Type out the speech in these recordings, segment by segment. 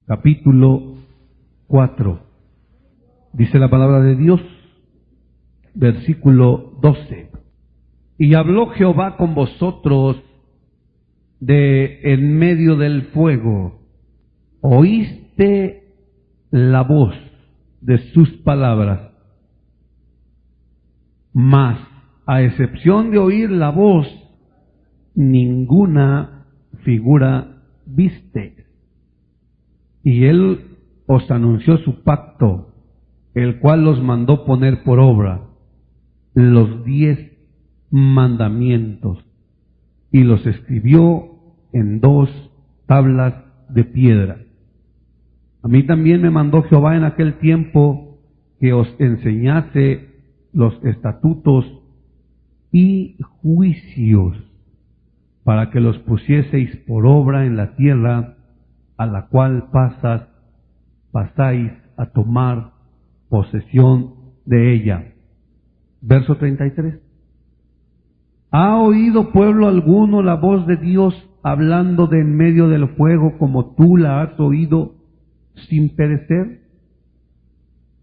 capítulo 4. Dice la palabra de Dios, versículo 12. Y habló Jehová con vosotros de en medio del fuego. Oíste la voz de sus palabras, mas a excepción de oír la voz, ninguna figura viste. Y él os anunció su pacto, el cual los mandó poner por obra, los 10 mandamientos, y los escribió en 2 tablas de piedra. A mí también me mandó Jehová en aquel tiempo que os enseñase los estatutos y juicios, para que los pusieseis por obra en la tierra a la cual pasáis a tomar posesión de ella. Verso 33. ¿Ha oído pueblo alguno la voz de Dios hablando de en medio del fuego como tú la has oído sin perecer?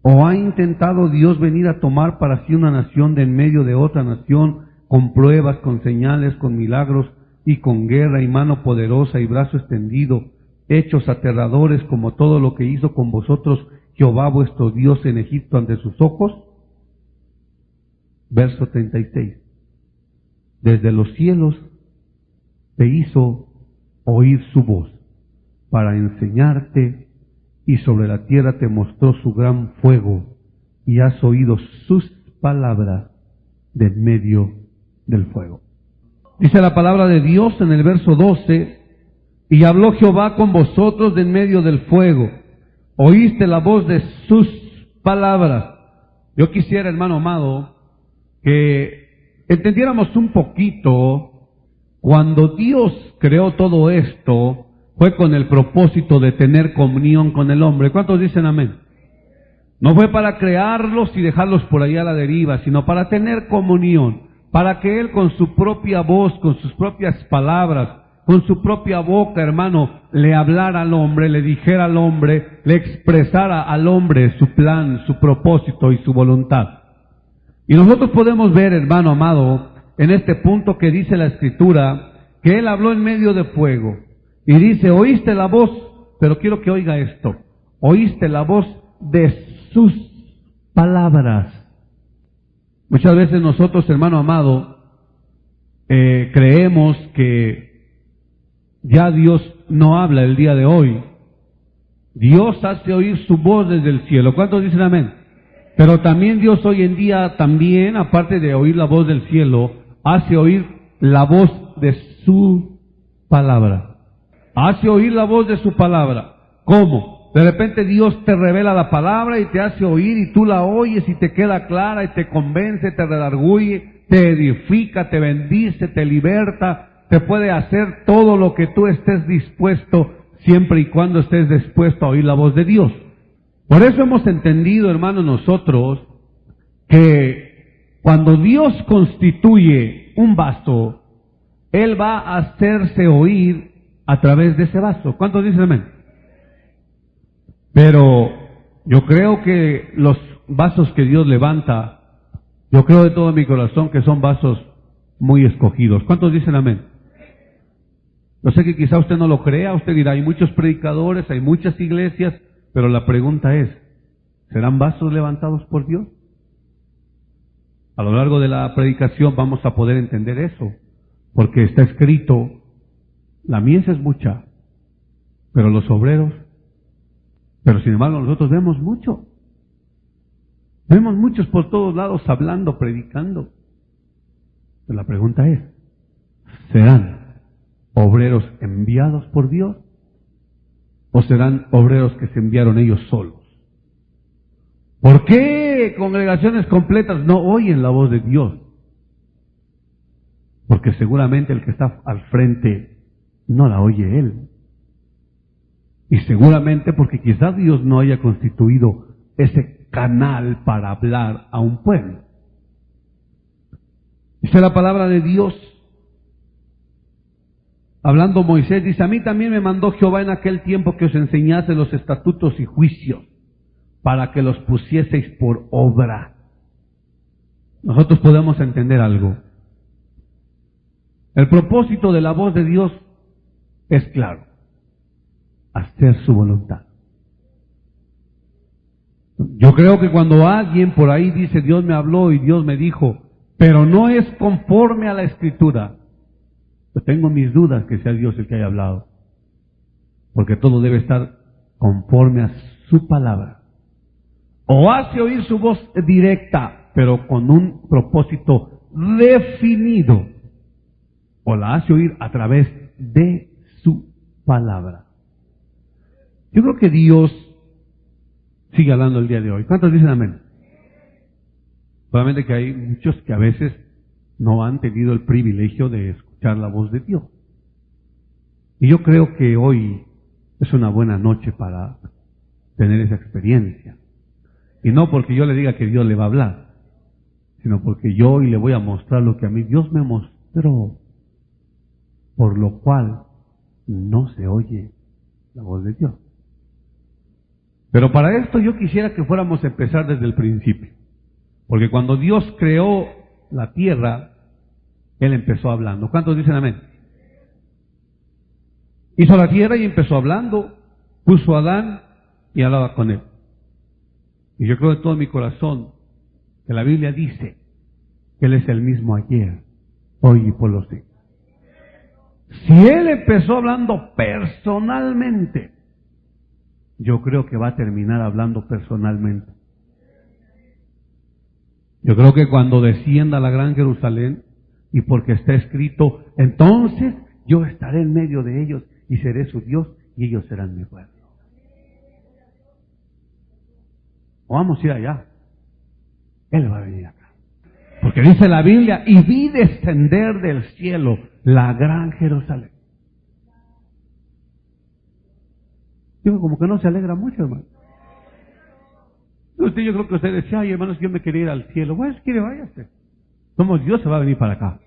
¿O ha intentado Dios venir a tomar para sí una nación de en medio de otra nación, con pruebas, con señales, con milagros, y con guerra y mano poderosa y brazo extendido, hechos aterradores como todo lo que hizo con vosotros Jehová vuestro Dios en Egipto ante sus ojos? Verso 36. Desde los cielos te hizo oír su voz para enseñarte, y sobre la tierra te mostró su gran fuego, y has oído sus palabras de en medio del fuego. Dice la palabra de Dios en el verso 12, y habló Jehová con vosotros de en medio del fuego. Oíste la voz de sus palabras. Yo quisiera, hermano amado, que entendiéramos un poquito. Cuando Dios creó todo esto, fue con el propósito de tener comunión con el hombre. ¿Cuántos dicen amén? No fue para crearlos y dejarlos por allá a la deriva, sino para tener comunión, para que Él con su propia voz, con sus propias palabras, con su propia boca, hermano, le hablara al hombre, le dijera al hombre, le expresara al hombre su plan, su propósito y su voluntad. Y nosotros podemos ver, hermano amado, en este punto que dice la Escritura, que Él habló en medio de fuego. Y dice, oíste la voz, pero quiero que oiga esto, oíste la voz de sus palabras. Muchas veces nosotros, hermano amado, creemos que ya Dios no habla el día de hoy. Dios hace oír su voz desde el cielo. ¿Cuántos dicen amén? Pero también Dios hoy en día, también, aparte de oír la voz del cielo, hace oír la voz de su palabra. Hace oír la voz de su palabra. ¿Cómo? De repente Dios te revela la palabra y te hace oír, y tú la oyes y te queda clara y te convence, te redarguye, te edifica, te bendice, te liberta, te puede hacer todo lo que tú estés dispuesto, siempre y cuando estés dispuesto a oír la voz de Dios. Por eso hemos entendido, hermanos, nosotros, que cuando Dios constituye un vaso, Él va a hacerse oír a través de ese vaso. ¿Cuántos dicen amén? Pero yo creo que los vasos que Dios levanta, yo creo de todo mi corazón que son vasos muy escogidos. ¿Cuántos dicen amén? Yo sé que quizá usted no lo crea, usted dirá, hay muchos predicadores, hay muchas iglesias, pero la pregunta es, ¿serán vasos levantados por Dios? A lo largo de la predicación vamos a poder entender eso, porque está escrito, la mies es mucha, pero los obreros, pero sin embargo nosotros vemos mucho. Vemos muchos por todos lados hablando, predicando. Pero la pregunta es, ¿serán obreros enviados por Dios? ¿O serán obreros que se enviaron ellos solos? ¿Por qué congregaciones completas no oyen la voz de Dios? Porque seguramente el que está al frente no la oye él. Y seguramente porque quizás Dios no haya constituido ese canal para hablar a un pueblo. Dice la palabra de Dios, hablando Moisés, dice, a mí también me mandó Jehová en aquel tiempo que os enseñase los estatutos y juicios, para que los pusieseis por obra. Nosotros podemos entender algo. El propósito de la voz de Dios es claro: hacer su voluntad. Yo creo que cuando alguien por ahí dice, Dios me habló y Dios me dijo, pero no es conforme a la Escritura, yo tengo mis dudas que sea Dios el que haya hablado, porque todo debe estar conforme a su palabra. O hace oír su voz directa, pero con un propósito definido, o la hace oír a través de su palabra. Yo creo que Dios sigue hablando el día de hoy. ¿Cuántos dicen amén? Solamente que hay muchos que a veces no han tenido el privilegio de escuchar la voz de Dios. Y yo creo que hoy es una buena noche para tener esa experiencia. Y no porque yo le diga que Dios le va a hablar, sino porque yo hoy le voy a mostrar lo que a mí Dios me mostró, por lo cual no se oye la voz de Dios. Pero para esto yo quisiera que fuéramos a empezar desde el principio. Porque cuando Dios creó la tierra, Él empezó hablando. ¿Cuántos dicen amén? Hizo la tierra y empezó hablando. Puso a Adán y hablaba con él. Y yo creo de todo mi corazón que la Biblia dice que Él es el mismo ayer, hoy y por los siglos. Si Él empezó hablando personalmente, yo creo que va a terminar hablando personalmente. Yo creo que cuando descienda a la gran Jerusalén, y porque está escrito, entonces yo estaré en medio de ellos y seré su Dios y ellos serán mi pueblo. O vamos a ir allá. Él va a venir acá. Porque dice la Biblia, y vi descender del cielo la gran Jerusalén. Digo, como que no se alegra mucho, hermano. Yo creo que usted decía, ay, hermanos, yo me quería ir al cielo. Bueno, si quiere, váyase. Somos Dios, se va a venir para acá.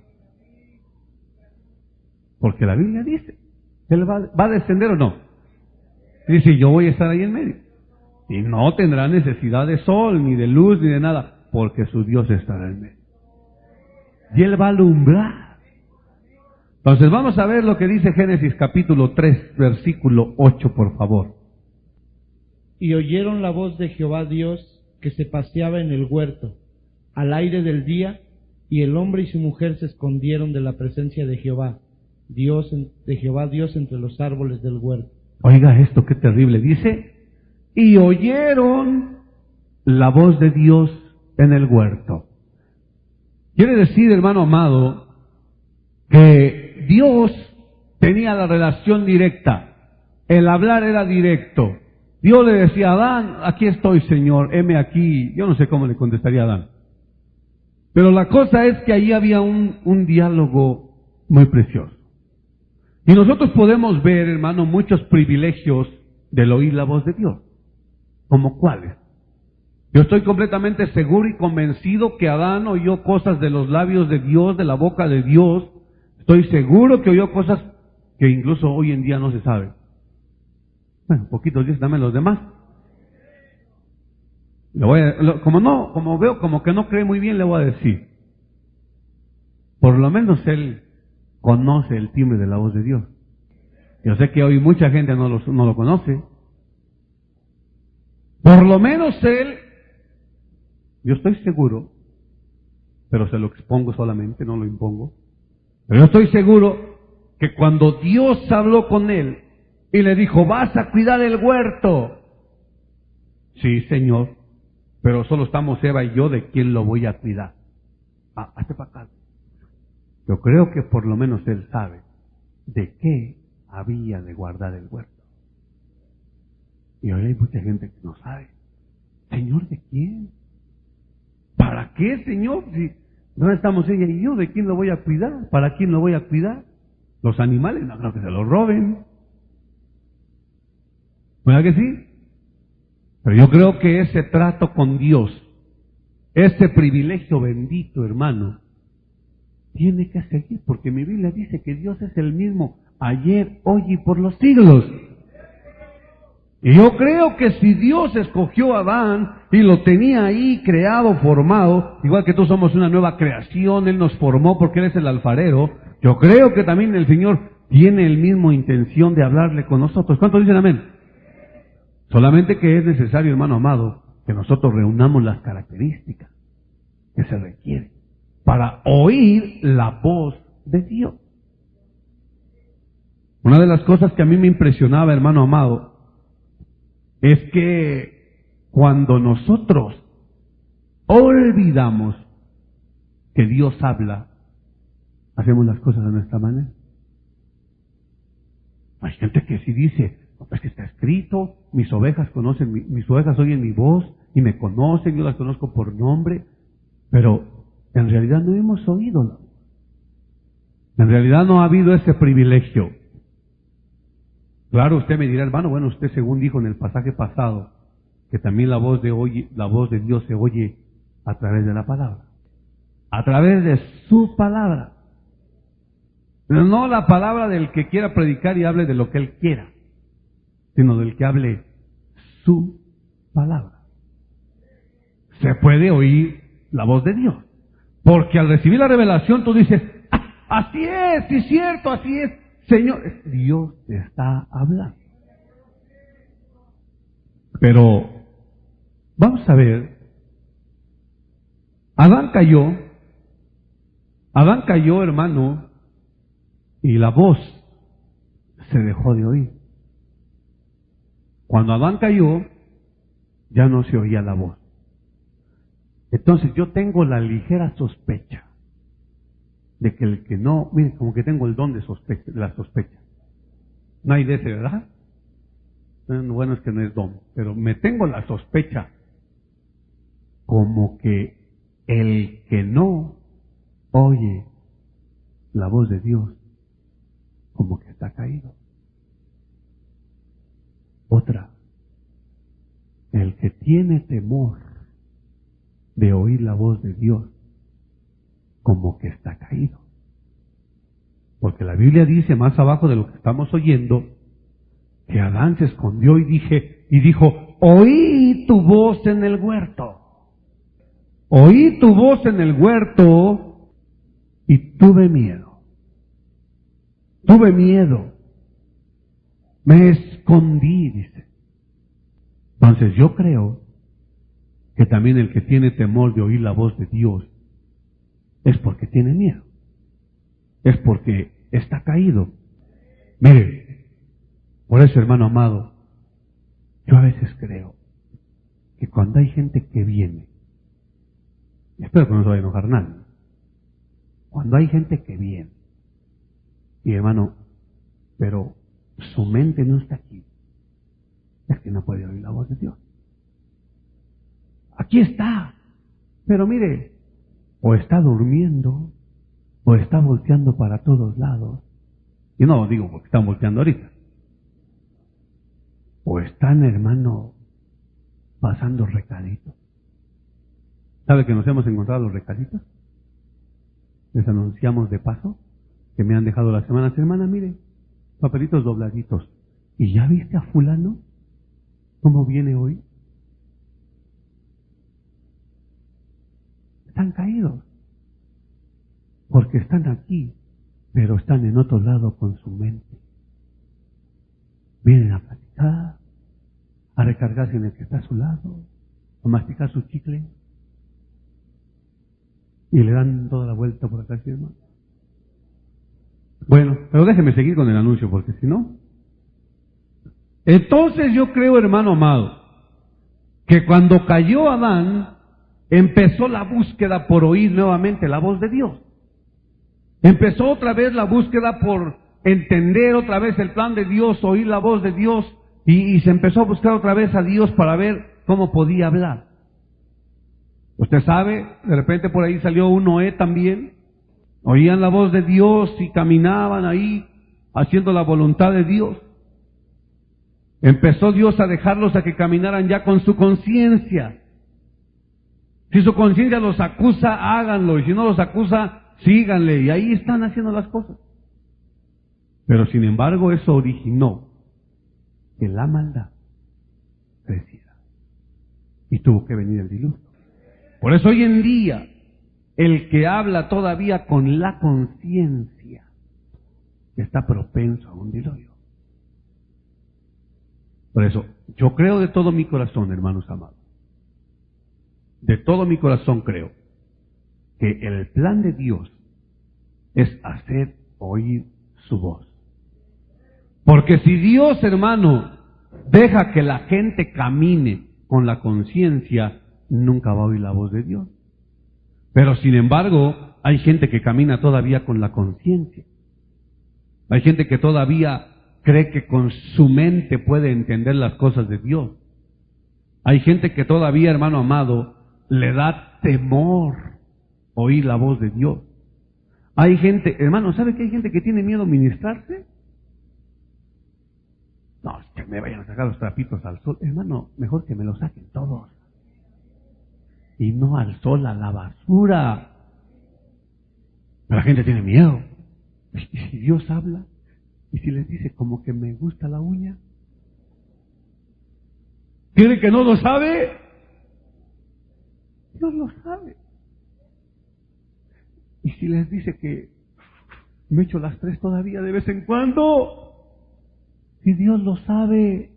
Porque la Biblia dice, ¿Él va a descender o no? Dice, yo voy a estar ahí en medio. Y no tendrá necesidad de sol, ni de luz, ni de nada, porque su Dios estará en medio. Y Él va a alumbrar. Entonces vamos a ver lo que dice Génesis capítulo 3, versículo 8, por favor. Y oyeron la voz de Jehová Dios que se paseaba en el huerto, al aire del día, y el hombre y su mujer se escondieron de la presencia de Jehová Dios entre los árboles del huerto. Oiga esto, qué terrible. Dice, y oyeron la voz de Dios en el huerto. Quiere decir, hermano amado, que Dios tenía la relación directa. El hablar era directo. Dios le decía a Adán, aquí estoy, Señor, heme aquí. Yo no sé cómo le contestaría a Adán. Pero la cosa es que ahí había un diálogo muy precioso. Y nosotros podemos ver, hermano, muchos privilegios del oír la voz de Dios. ¿Como cuáles? Yo estoy completamente seguro y convencido que Adán oyó cosas de los labios de Dios, de la boca de Dios. Estoy seguro que oyó cosas que incluso hoy en día no se sabe. Bueno, poquitos días, dame los demás. Como veo como que no cree muy bien, le voy a decir. Por lo menos él conoce el timbre de la voz de Dios. Yo sé que hoy mucha gente no lo conoce. Por lo menos él, yo estoy seguro, pero se lo expongo solamente, no lo impongo. Pero yo estoy seguro que cuando Dios habló con él y le dijo, vas a cuidar el huerto. Sí, Señor, pero solo estamos Eva y yo, ¿de quién lo voy a cuidar? Hazte para acá. Yo creo que por lo menos él sabe de qué había de guardar el huerto. Y hoy hay mucha gente que no sabe. Señor, ¿de quién? ¿Para qué, Señor? Si no estamos ella y yo, ¿de quién lo voy a cuidar? ¿Para quién lo voy a cuidar? Los animales, no creo que se los roben. ¿Verdad que sí? Pero yo creo que ese trato con Dios, ese privilegio bendito, hermano, tiene que seguir, porque mi Biblia dice que Dios es el mismo ayer, hoy y por los siglos. Y yo creo que si Dios escogió a Adán y lo tenía ahí creado, formado, igual que tú somos una nueva creación, Él nos formó porque Él es el alfarero, yo creo que también el Señor tiene el mismo intención de hablarle con nosotros. ¿Cuántos dicen amén? Solamente que es necesario, hermano amado, que nosotros reunamos las características que se requieren para oír la voz de Dios. Una de las cosas que a mí me impresionaba, hermano amado, es que cuando nosotros olvidamos que Dios habla, hacemos las cosas de nuestra manera. Hay gente que sí dice, es que está escrito, mis ovejas conocen, mis ovejas oyen mi voz y me conocen, yo las conozco por nombre, pero en realidad no hemos oído la voz. En realidad no ha habido ese privilegio. Claro, usted me dirá, hermano, bueno, usted según dijo en el pasaje pasado, que también la voz de Dios se oye a través de la palabra. A través de su palabra. Pero no la palabra del que quiera predicar y hable de lo que él quiera, sino del que hable su palabra. Se puede oír la voz de Dios. Porque al recibir la revelación tú dices, así es, sí es cierto, así es. Señor, Dios te está hablando. Pero vamos a ver, Adán cayó, hermano, y la voz se dejó de oír. Cuando Adán cayó, ya no se oía la voz. Entonces yo tengo la ligera sospecha de que el que no, mire, como que tengo el don de la sospecha. No hay de ese, ¿verdad? Bueno, es que no es don, pero me tengo la sospecha como que el que no oye la voz de Dios, como que está caído. Otra, el que tiene temor de oír la voz de Dios, como que está caído. Porque la Biblia dice más abajo de lo que estamos oyendo, que Adán se escondió y dijo, oí tu voz en el huerto. Oí tu voz en el huerto y tuve miedo. Tuve miedo. Me escondí, dice. Entonces yo creo que también el que tiene temor de oír la voz de Dios es porque tiene miedo. Es porque está caído. Mire, por eso, hermano amado, yo a veces creo que cuando hay gente que viene, y espero que no se vaya a enojar nadie, cuando hay gente que viene, y hermano, pero su mente no está aquí, es que no puede oír la voz de Dios. Aquí está, pero mire, o está durmiendo, o está volteando para todos lados. Y no lo digo porque están volteando ahorita. O están, hermano, pasando recaditos. ¿Sabe que nos hemos encontrado los recaditos? Les anunciamos de paso que me han dejado las semanas. Hermana, mire, papelitos dobladitos. ¿Y ya viste a fulano? ¿Cómo viene hoy? Están caídos. Porque están aquí, pero están en otro lado con su mente. Vienen a platicar, a recargarse en el que está a su lado, a masticar su chicle, y le dan toda la vuelta por acá, ¿sí, hermano? Bueno, pero déjeme seguir con el anuncio, porque si no... Entonces yo creo, hermano amado, que cuando cayó Adán, empezó la búsqueda por oír nuevamente la voz de Dios. Empezó otra vez la búsqueda por entender otra vez el plan de Dios, oír la voz de Dios, y se empezó a buscar otra vez a Dios para ver cómo podía hablar. Usted sabe, de repente por ahí salió un Noé también, oían la voz de Dios y caminaban ahí haciendo la voluntad de Dios. Empezó Dios a dejarlos a que caminaran ya con su conciencia. Si su conciencia los acusa, háganlo, y si no los acusa, síganle, y ahí están haciendo las cosas. Pero sin embargo eso originó que la maldad creciera. Y tuvo que venir el diluvio. Por eso hoy en día, el que habla todavía con la conciencia está propenso a un diluvio. Por eso, yo creo de todo mi corazón, hermanos amados, de todo mi corazón creo que el plan de Dios es hacer oír su voz. Porque si Dios, hermano, deja que la gente camine con la conciencia, nunca va a oír la voz de Dios. Pero sin embargo, hay gente que camina todavía con la conciencia. Hay gente que todavía cree que con su mente puede entender las cosas de Dios. Hay gente que todavía, hermano amado, le da temor oír la voz de Dios. Hay gente, hermano, ¿sabe que hay gente que tiene miedo a ministrarse? No, es que me vayan a sacar los trapitos al sol. Hermano, mejor que me los saquen todos. Y no al sol, a la basura. Pero la gente tiene miedo. ¿Y si Dios habla? ¿Y si les dice como que me gusta la uña? ¿Quiere que no lo sabe? Dios lo sabe. ¿Y si les dice que me echo las 3 todavía de vez en cuando? Si Dios lo sabe.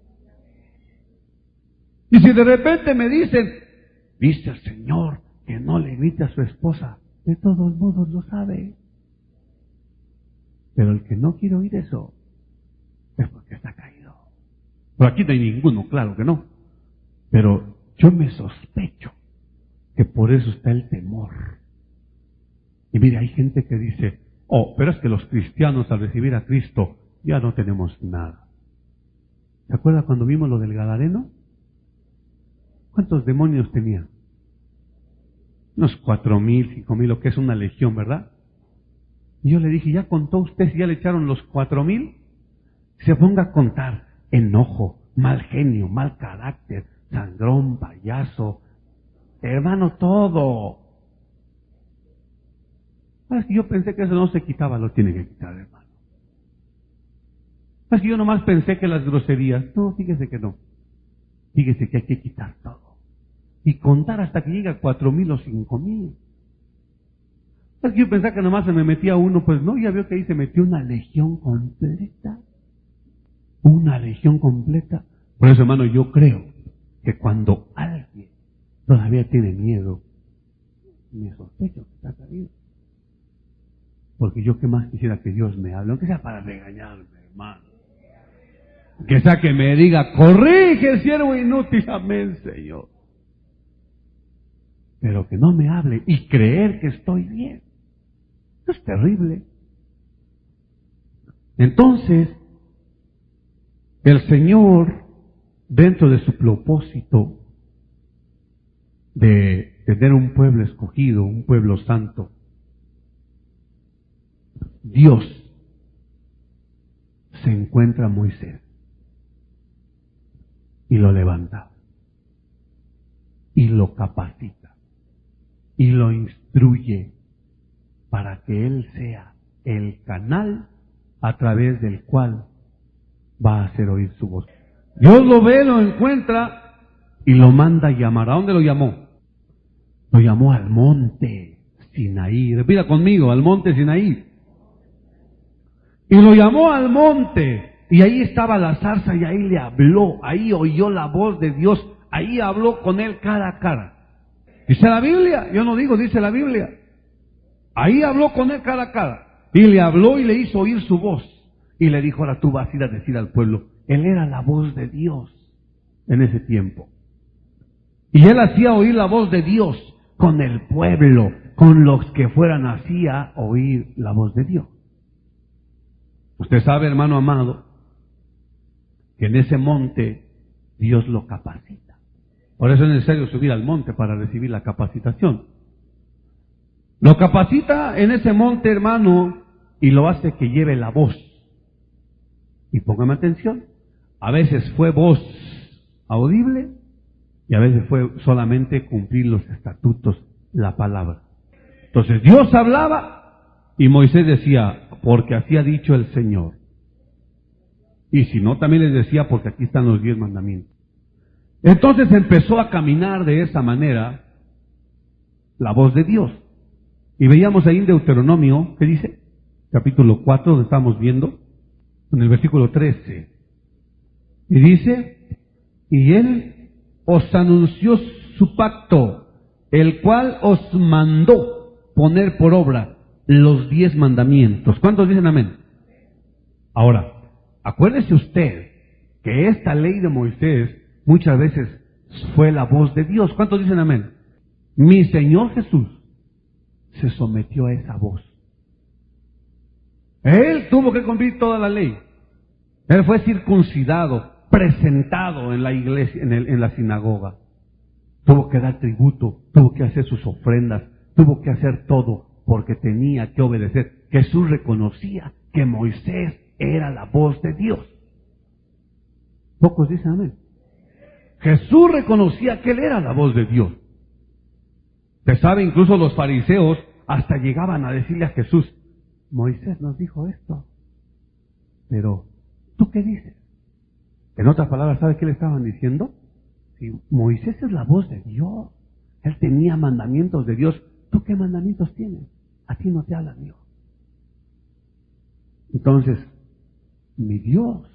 Y si de repente me dicen, dice el Señor que no le grite a su esposa, de todos modos lo sabe. Pero el que no quiere oír eso es porque está caído. Por aquí no hay ninguno, claro que no. Pero yo me sospecho que por eso está el temor. Y mire, hay gente que dice, oh, pero es que los cristianos al recibir a Cristo ya no tenemos nada. ¿Se acuerda cuando vimos lo del Gadareno? ¿Cuántos demonios tenía? Unos 4,000, 5,000, lo que es una legión, ¿verdad? Y yo le dije, ¿ya contó usted si ya le echaron los 4,000? Se ponga a contar enojo, mal genio, mal carácter, sangrón, payaso, hermano, todo. Es que yo pensé que eso no se quitaba, lo tiene que quitar, hermano. Es que yo nomás pensé que las groserías, no, fíjese que no. Fíjese que hay que quitar todo. Y contar hasta que llegue a 4,000 o 5,000. Es que yo pensaba que nomás se me metía uno, pues no, ya veo que ahí se metió una legión completa. Una legión completa. Por eso, hermano, yo creo que cuando alguien todavía tiene miedo, me sospecho que está caído. Porque yo qué más quisiera que Dios me hable, aunque sea para regañarme, hermano. Que sea que me diga, corrige, siervo inútil, amén, Señor. Pero que no me hable y creer que estoy bien. Eso es terrible. Entonces, el Señor, dentro de su propósito de tener un pueblo escogido, un pueblo santo, Dios se encuentra a Moisés y lo levanta y lo capacita y lo instruye para que él sea el canal a través del cual va a hacer oír su voz. Dios lo ve, lo encuentra y lo manda a llamar. ¿A dónde lo llamó? Lo llamó al monte Sinaí. Repita conmigo, al monte Sinaí. Y lo llamó al monte, y ahí estaba la zarza, y ahí le habló, ahí oyó la voz de Dios, ahí habló con él cara a cara. Dice la Biblia, yo no digo, dice la Biblia. Ahí habló con él cara a cara, y le habló y le hizo oír su voz, y le dijo, ahora tú vas a ir a decir al pueblo. Él era la voz de Dios en ese tiempo. Y él hacía oír la voz de Dios con el pueblo, con los que fueran, hacía oír la voz de Dios. Usted sabe, hermano amado, que en ese monte Dios lo capacita. Por eso es necesario subir al monte para recibir la capacitación. Lo capacita en ese monte, hermano, y lo hace que lleve la voz. Y póngame atención, a veces fue voz audible y a veces fue solamente cumplir los estatutos, la palabra. Entonces Dios hablaba y Moisés decía, porque así ha dicho el Señor. Y si no, también les decía, porque aquí están los 10 mandamientos. Entonces empezó a caminar de esa manera la voz de Dios. Y veíamos ahí en Deuteronomio, ¿qué dice? Capítulo 4, donde estamos viendo, en el versículo 13. Y dice, y Él os anunció su pacto, el cual os mandó poner por obra los 10 mandamientos. ¿Cuántos dicen amén? Ahora, acuérdese usted que esta ley de Moisés muchas veces fue la voz de Dios. ¿Cuántos dicen amén? Mi Señor Jesús se sometió a esa voz. Él tuvo que cumplir toda la ley. Él fue circuncidado, presentado en la iglesia, en la sinagoga. Tuvo que dar tributo, tuvo que hacer sus ofrendas, tuvo que hacer todo porque tenía que obedecer. Jesús reconocía que Moisés era la voz de Dios. Pocos dicen amén. Jesús reconocía que Él era la voz de Dios. Usted sabe, incluso los fariseos hasta llegaban a decirle a Jesús, Moisés nos dijo esto, pero ¿tú qué dices? En otras palabras, ¿sabe qué le estaban diciendo? Si Moisés es la voz de Dios, él tenía mandamientos de Dios, ¿tú qué mandamientos tienes? A ti no te habla Dios. Entonces, mi Dios,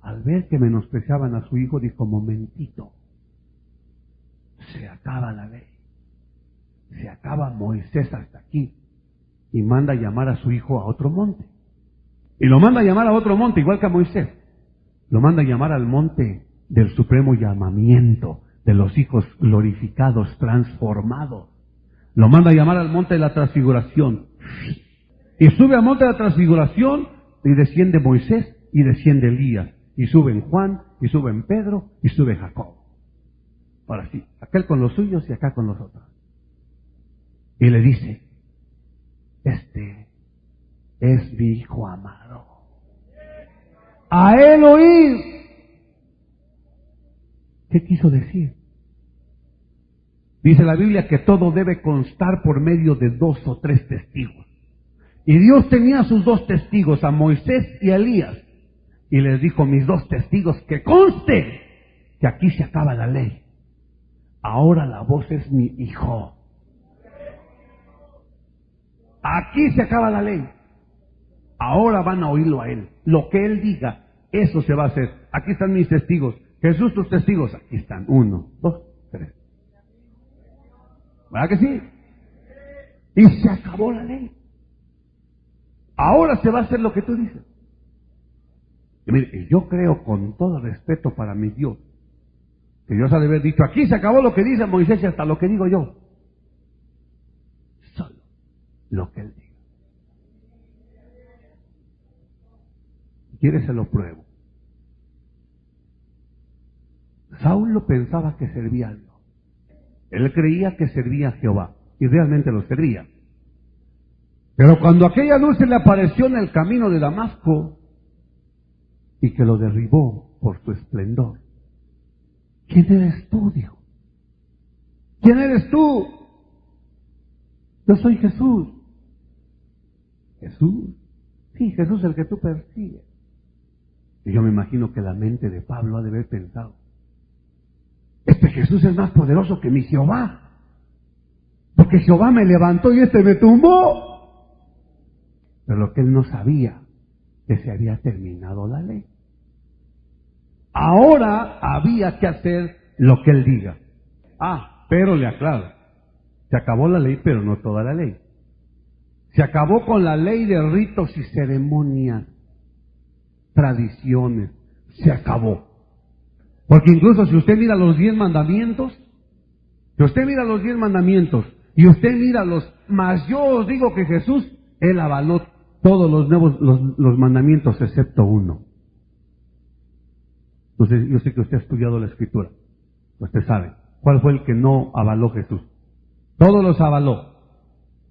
al ver que menospreciaban a su hijo, dijo, momentito, se acaba la ley, se acaba Moisés hasta aquí, y manda a llamar a su hijo a otro monte. Y lo manda a llamar a otro monte, igual que a Moisés. Lo manda a llamar al monte del supremo llamamiento, de los hijos glorificados, transformados. Lo manda a llamar al monte de la transfiguración. Y sube al monte de la transfiguración, y desciende Moisés, y desciende Elías. Y suben Juan, y suben Pedro, y sube Jacob. Ahora sí, aquel con los suyos y acá con los otros. Y le dice, este es mi hijo amado. A él oír. ¿Qué quiso decir? Dice la Biblia que todo debe constar por medio de 2 o 3 testigos. Y Dios tenía sus 2 testigos, a Moisés y a Elías. Y les dijo, mis 2 testigos, que conste que aquí se acaba la ley. Ahora la voz es mi hijo. Aquí se acaba la ley. Ahora van a oírlo a él. Lo que él diga, eso se va a hacer. Aquí están mis testigos. Jesús, tus testigos. Aquí están. 1, 2, 3. ¿Verdad que sí? Y se acabó la ley. Ahora se va a hacer lo que tú dices. Y mire, yo creo con todo respeto para mi Dios, que Dios ha de haber dicho, aquí se acabó lo que dice Moisés y hasta lo que digo yo. Solo lo que él diga. Si quiere se lo pruebo. Saulo pensaba que servía a Dios. Él creía que servía a Jehová y realmente lo servía. Pero cuando aquella luz se le apareció en el camino de Damasco y que lo derribó por su esplendor, ¿quién eres tú? Dijo. ¿Quién eres tú? Yo soy Jesús. ¿Jesús? Sí, Jesús el que tú persigues. Y yo me imagino que la mente de Pablo ha de haber pensado, este Jesús es más poderoso que mi Jehová, porque Jehová me levantó y este me tumbó. Pero lo que él no sabía, que se había terminado la ley. Ahora había que hacer lo que él diga. Pero le aclaro, se acabó la ley, pero no toda la ley. Se acabó con la ley de ritos y ceremonias, tradiciones, se acabó. Porque incluso si usted mira los 10 mandamientos, y usted mira mas yo os digo que Jesús, él avaló todos los nuevos, los mandamientos excepto uno. Entonces, yo sé que usted ha estudiado la Escritura. Usted sabe, ¿cuál fue el que no avaló Jesús? Todos los avaló.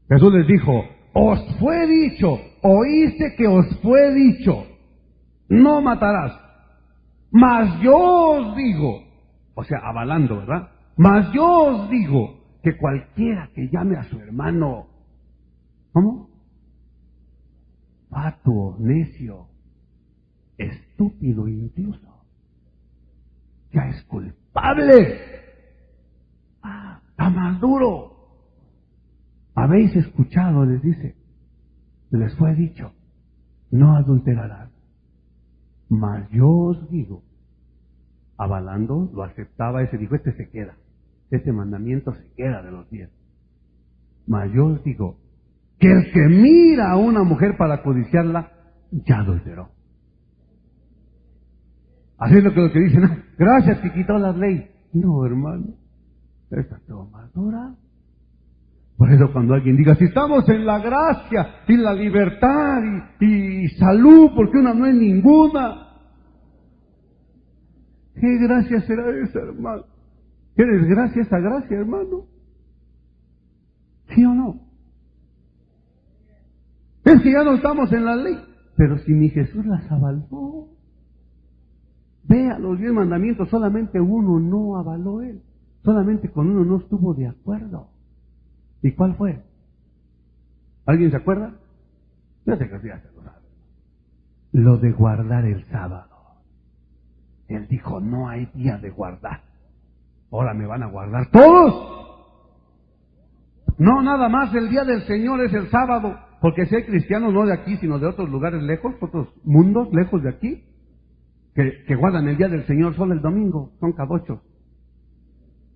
Jesús les dijo, os fue dicho, oíste que os fue dicho, no matarás. Mas yo os digo, o sea, avalando, ¿verdad? Mas yo os digo que cualquiera que llame a su hermano, ¿cómo? Fatuo, necio, estúpido incluso. Ya es culpable. Está más duro. Habéis escuchado, les dice, les fue dicho, no adulterarás. Mas yo os digo, avalando, lo aceptaba ese, dijo, este se queda, este mandamiento se queda de los 10. Mas yo os digo, que el que mira a una mujer para codiciarla, ya adulteró. Así es lo que dicen, gracias que quitó la ley. No, hermano, esta es más dura. Por eso cuando alguien diga, si estamos en la gracia y la libertad y salud, porque una no es ninguna. ¿Qué gracia será esa, hermano? ¿Qué desgracia esa gracia, hermano? ¿Sí o no? Es que ya no estamos en la ley. Pero si mi Jesús las avaló. Vea los 10 mandamientos, solamente uno no avaló él. Solamente con uno no estuvo de acuerdo. ¿Y cuál fue? ¿Alguien se acuerda? Yo sé que ya se lo sabe. Lo de guardar el sábado. Él dijo, no hay día de guardar. Ahora me van a guardar todos. No, nada más el día del Señor es el sábado. Porque si hay cristianos no de aquí, sino de otros lugares lejos, otros mundos lejos de aquí, que guardan el día del Señor solo el domingo, son cadochos.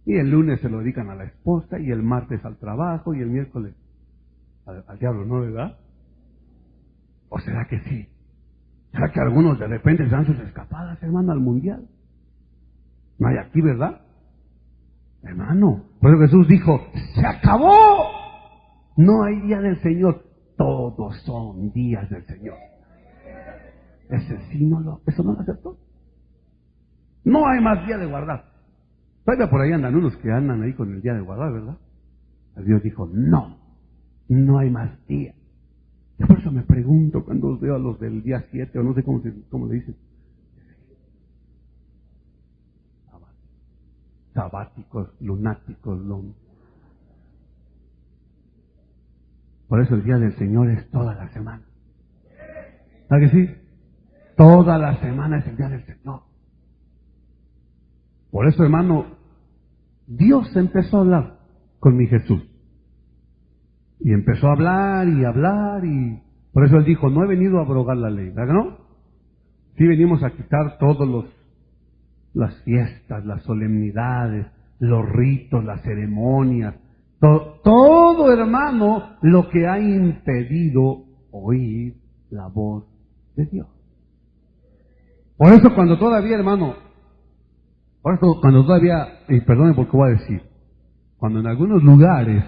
Y el lunes se lo dedican a la esposa, y el martes al trabajo, y el miércoles al diablo, ¿no, verdad? ¿O será que sí? ¿Será que algunos de repente se dan sus escapadas, hermano, al mundial? No hay aquí, ¿verdad? Hermano, por eso Jesús dijo, ¡se acabó! No hay día del Señor, todos son días del Señor. Ese sí eso no lo aceptó. No hay más día de guardar. Todavía por ahí andan unos que andan ahí con el día de guardar, ¿verdad? Dios dijo, no hay más día. Yo por eso me pregunto cuando veo a los del día 7, o no sé cómo le dicen. Sabáticos, lunáticos, Por eso el día del Señor es toda la semana. ¿Sabes que sí? Toda la semana es el día del Señor. Por eso, hermano, Dios empezó a hablar con mi Jesús. Y empezó a hablar y hablar y... Por eso Él dijo, no he venido a abrogar la ley, ¿verdad no? Sí venimos a quitar todos las fiestas, las solemnidades, los ritos, las ceremonias, todo, hermano, lo que ha impedido oír la voz de Dios. Por eso cuando todavía, hermano, perdone porque voy a decir, cuando en algunos lugares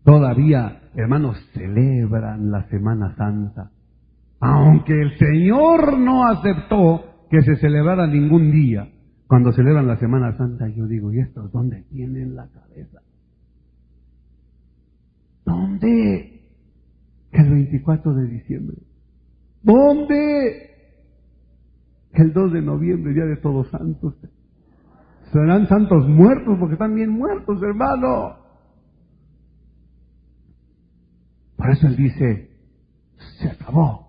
todavía, hermanos, celebran la Semana Santa, aunque el Señor no aceptó que se celebrara ningún día, cuando celebran la Semana Santa, yo digo, ¿y estos dónde tienen la cabeza? ¿Dónde? Que el 24 de diciembre. ¿Dónde? Que el 2 de noviembre, Día de Todos Santos. Serán santos muertos porque están bien muertos, hermano. Por eso Él dice, se acabó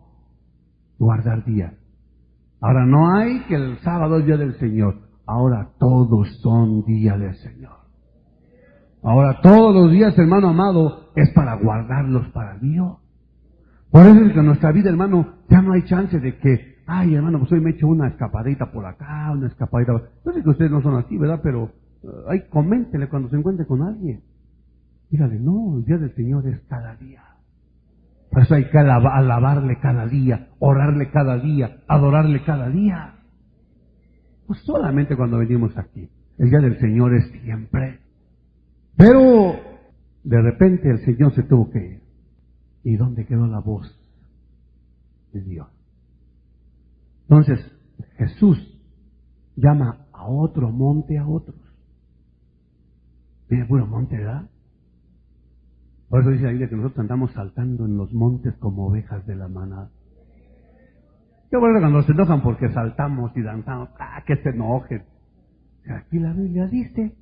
guardar días. Ahora no hay que el sábado es día del Señor. Ahora todos son día del Señor. Ahora todos los días, hermano amado, es para guardarlos para Dios. Por eso es que en nuestra vida, hermano, ya no hay chance de que, ay, hermano, pues hoy me echo una escapadita por acá, una escapadita por... Yo sé que ustedes no son así, ¿verdad? Pero, coméntele cuando se encuentre con alguien. Dígale, no, el día del Señor es cada día. Por eso hay que alabarle cada día, orarle cada día, adorarle cada día. Pues solamente cuando venimos aquí. El día del Señor es siempre. Pero, de repente el Señor se tuvo que ir. ¿Y dónde quedó la voz de Dios? Entonces, Jesús llama a otro monte a otros. Mira, puro monte, ¿verdad? Por eso dice la Biblia que nosotros andamos saltando en los montes como ovejas de la manada. Qué bueno cuando se enojan porque saltamos y danzamos. Que se enojen. Aquí la Biblia dice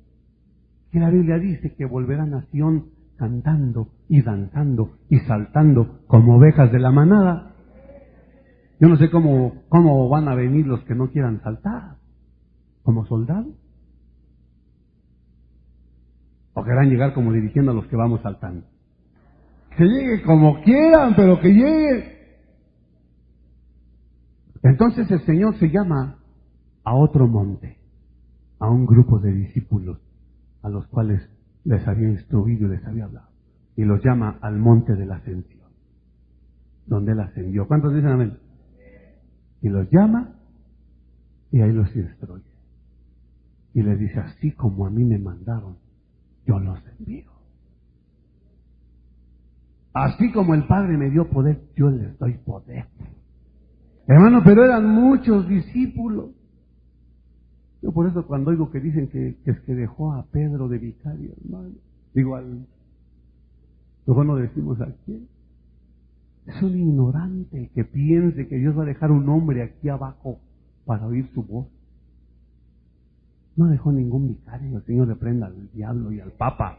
que volverá a Sión cantando y danzando y saltando como ovejas de la manada. Yo no sé cómo van a venir los que no quieran saltar, como soldados. O querrán llegar como dirigiendo a los que vamos saltando. Que llegue como quieran, pero que llegue. Entonces el Señor se llama a otro monte, a un grupo de discípulos a los cuales les había instruido y les había hablado. Y los llama al monte de la ascensión, donde Él ascendió. ¿Cuántos dicen amén? Y los llama y ahí los instruye. Y les dice, así como a mí me mandaron, yo los envío. Así como el Padre me dio poder, yo les doy poder. Hermano, pero eran muchos discípulos. Yo por eso cuando oigo que dicen que es que dejó a Pedro de vicario, hermano, digo mejor no decimos a quién. Es un ignorante que piense que Dios va a dejar un hombre aquí abajo para oír su voz. No dejó ningún vicario. El Señor reprenda al diablo y al Papa.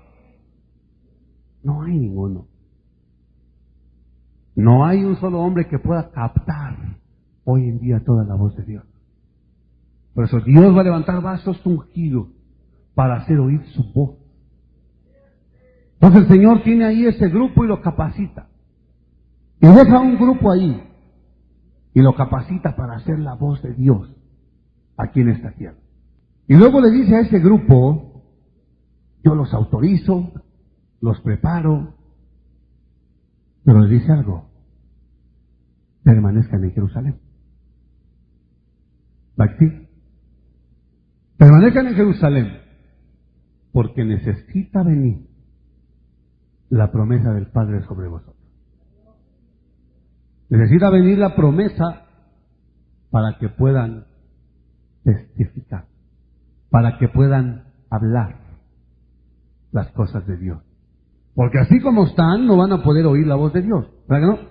No hay ninguno. No hay un solo hombre que pueda captar hoy en día toda la voz de Dios. Por eso Dios va a levantar vasos ungidos para hacer oír su voz. Entonces el Señor tiene ahí ese grupo y lo capacita. Y deja un grupo ahí y lo capacita para hacer la voz de Dios aquí en esta tierra. Y luego le dice a ese grupo, yo los autorizo, los preparo, pero les dice algo, permanezcan en Jerusalén. ¿Va a decir? Permanezcan en Jerusalén, porque necesita venir la promesa del Padre sobre vosotros. Necesita venir la promesa para que puedan testificar, para que puedan hablar las cosas de Dios. Porque así como están, no van a poder oír la voz de Dios. ¿Verdad que no?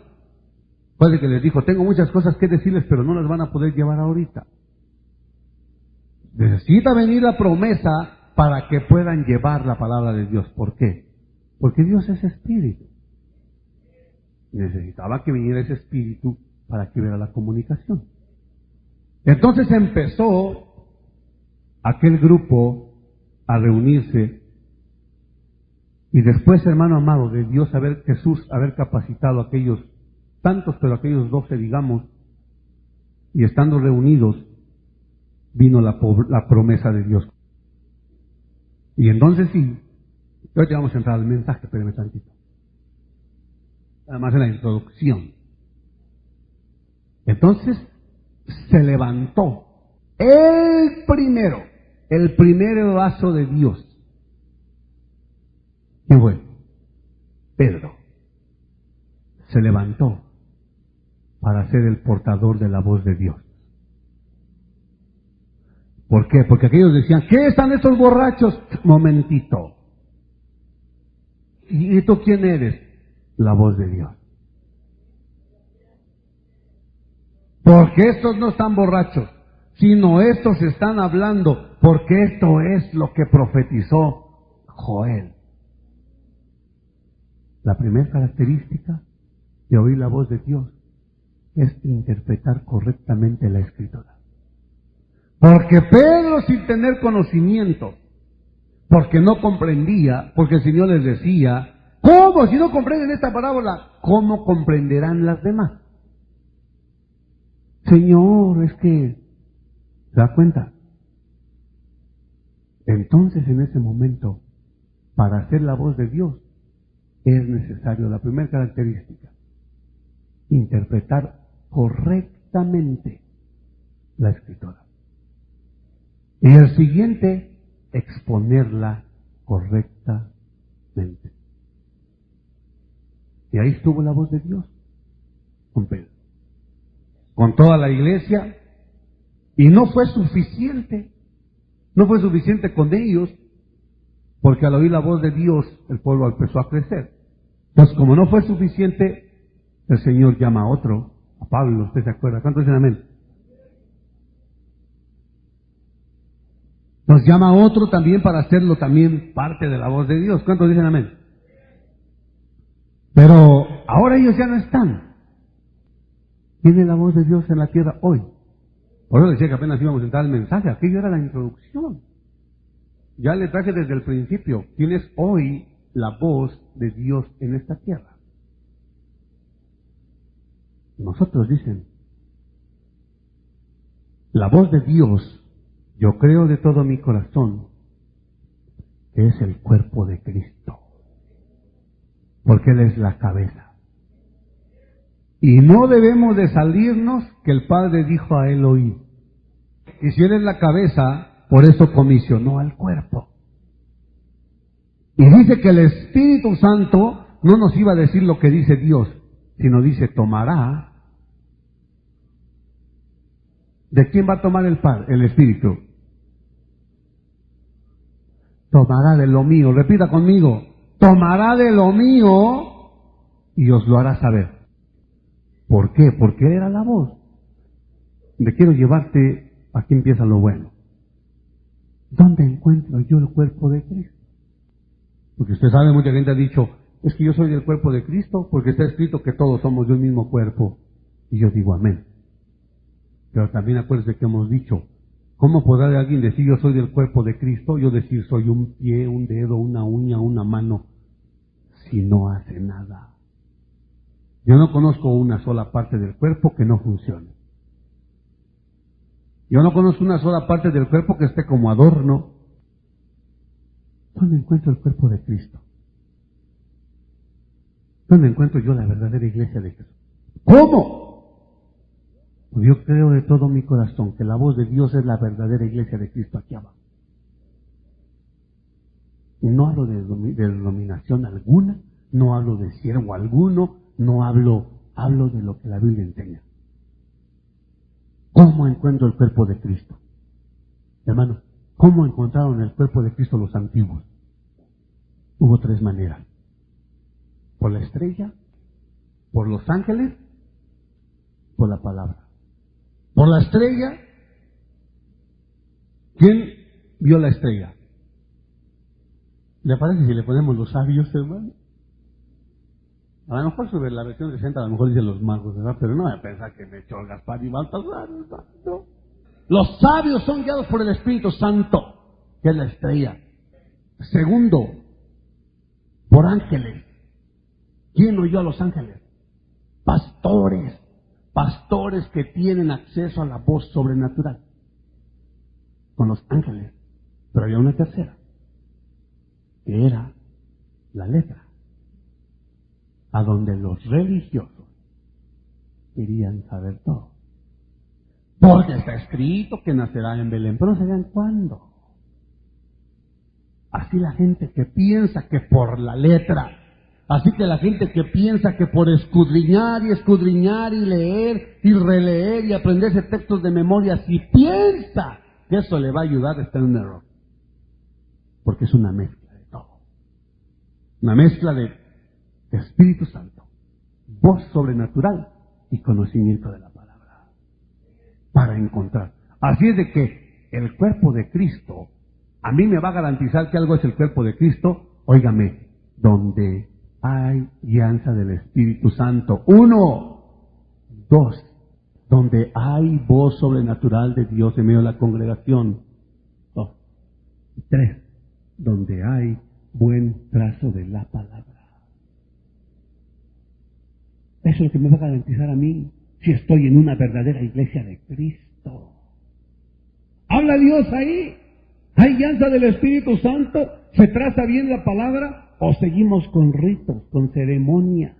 Puede que les dijo, tengo muchas cosas que decirles, pero no las van a poder llevar ahorita. Necesita venir la promesa para que puedan llevar la palabra de Dios. ¿Por qué? Porque Dios es espíritu. Necesitaba que viniera ese espíritu para que hubiera la comunicación. Entonces empezó aquel grupo a reunirse y después, hermano amado, de Dios Jesús haber capacitado a aquellos tantos, pero aquellos 12, digamos, y estando reunidos, vino la promesa de Dios. Y entonces sí, hoy te vamos a entrar al mensaje, espérame tantito. Además en la introducción. Entonces se levantó el primer vaso de Dios. ¿Quién fue? Pedro. Se levantó para ser el portador de la voz de Dios. ¿Por qué? Porque aquellos decían, ¿qué están estos borrachos? Momentito. ¿Y tú quién eres? La voz de Dios. Porque estos no están borrachos, sino estos están hablando, porque esto es lo que profetizó Joel. La primera característica de oír la voz de Dios es interpretar correctamente la Escritura. Porque Pedro, sin tener conocimiento, porque no comprendía, porque el Señor les decía, ¿cómo? Si no comprenden esta parábola, ¿cómo comprenderán las demás? Señor, es que, ¿se da cuenta? Entonces, en ese momento, para hacer la voz de Dios, es necesario, la primera característica, interpretar correctamente la Escritura. Y el siguiente, exponerla correctamente. Y ahí estuvo la voz de Dios con Pedro, con toda la iglesia, y no fue suficiente con ellos, porque al oír la voz de Dios el pueblo empezó a crecer. Entonces, como no fue suficiente, el Señor llama a otro, a Pablo. ¿Usted se acuerda? ¿Cuántos dicen amén? Nos llama a otro también para hacerlo también parte de la voz de Dios. ¿Cuántos dicen amén? Pero ahora ellos ya no están. ¿Quién es la voz de Dios en la tierra hoy? Por eso decía que apenas íbamos a entrar al mensaje, aquello era la introducción. Ya le traje desde el principio, ¿quién es hoy la voz de Dios en esta tierra? Nosotros dicen, la voz de Dios, yo creo de todo mi corazón, que es el cuerpo de Cristo, porque Él es la cabeza. Y no debemos de salirnos que el Padre dijo a Él oír. Y si Él es la cabeza, por eso comisionó al cuerpo. Y dice que el Espíritu Santo no nos iba a decir lo que dice Dios, sino dice, tomará. ¿De quién va a tomar el Padre? El Espíritu. Tomará de lo mío, repita conmigo, tomará de lo mío y os lo hará saber. ¿Por qué? Porque era la voz. Te quiero llevarte, aquí empieza lo bueno. ¿Dónde encuentro yo el cuerpo de Cristo? Porque usted sabe, mucha gente ha dicho, es que yo soy del cuerpo de Cristo, porque está escrito que todos somos de un mismo cuerpo. Y yo digo amén. Pero también acuérdese que hemos dicho, ¿cómo podrá alguien decir yo soy del cuerpo de Cristo? Yo decir soy un pie, un dedo, una uña, una mano, si no hace nada. Yo no conozco una sola parte del cuerpo que no funcione. Yo no conozco una sola parte del cuerpo que esté como adorno. ¿Dónde encuentro el cuerpo de Cristo? ¿Dónde encuentro yo la verdadera iglesia de Jesús? ¿Cómo? Pues yo creo de todo mi corazón que la voz de Dios es la verdadera iglesia de Cristo aquí abajo. No hablo de denominación alguna, no hablo de siervo alguno, no hablo de lo que la Biblia enseña. ¿Cómo encuentro el cuerpo de Cristo? Hermano, ¿cómo encontraron el cuerpo de Cristo los antiguos? Hubo tres maneras. Por la estrella, por los ángeles, por la palabra. Por la estrella, ¿quién vio la estrella? ¿Le parece si le ponemos los sabios, hermano? A lo mejor sobre la versión 60, a lo mejor dicen los magos, ¿verdad? Pero no me pensar que me echó el Gaspar y Baltasar, ¿no? Los sabios son guiados por el Espíritu Santo, que es la estrella. Segundo, por ángeles. ¿Quién oyó a los ángeles? Pastores. Pastores que tienen acceso a la voz sobrenatural. Con los ángeles. Pero había una tercera, que era la letra, a donde los religiosos querían saber todo. Porque está escrito que nacerá en Belén, pero no sabían cuándo. Así la gente que piensa que por la letra, así que la gente que piensa que por escudriñar y leer y releer y aprenderse textos de memoria, si piensa que eso le va a ayudar, está en un error. Porque es una mezcla de todo. Una mezcla de Espíritu Santo, voz sobrenatural y conocimiento de la palabra. Para encontrar. Así es de que el cuerpo de Cristo, a mí me va a garantizar que algo es el cuerpo de Cristo, óigame, donde hay guianza del Espíritu Santo. 1, 2, donde hay voz sobrenatural de Dios en medio de la congregación. 2, 3, donde hay buen trazo de la palabra. Eso es lo que me va a garantizar a mí si estoy en una verdadera iglesia de Cristo. ¿Habla Dios ahí? ¿Hay guianza del Espíritu Santo? ¿Se traza bien la palabra? ¿O seguimos con ritos, con ceremonias,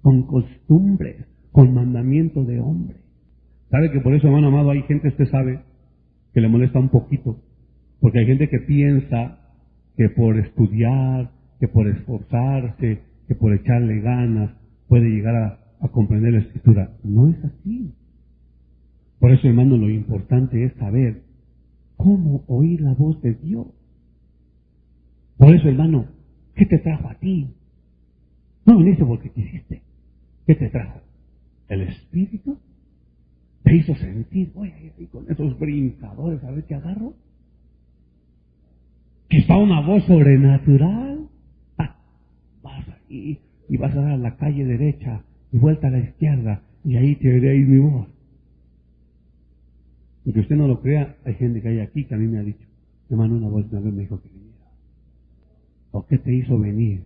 con costumbres, con mandamiento de hombre? ¿Sabe que por eso, hermano amado, hay gente, usted sabe, que le molesta un poquito? Porque hay gente que piensa que por estudiar, que por esforzarse, que por echarle ganas, puede llegar a comprender la Escritura. No es así. Por eso, hermano, lo importante es saber cómo oír la voz de Dios. Por eso, hermano, ¿qué te trajo a ti? No viniste porque quisiste. ¿Qué te trajo? ¿El Espíritu? Te hizo sentir, oye, y con esos brincadores, a ver qué agarro. Quizá una voz sobrenatural. Vas ahí y vas a dar a la calle derecha y vuelta a la izquierda Y ahí te oiréis mi voz. Y que usted no lo crea, hay gente que hay aquí que a mí me ha dicho, hermano, una voz me dijo que viniera. ¿O qué te hizo venir?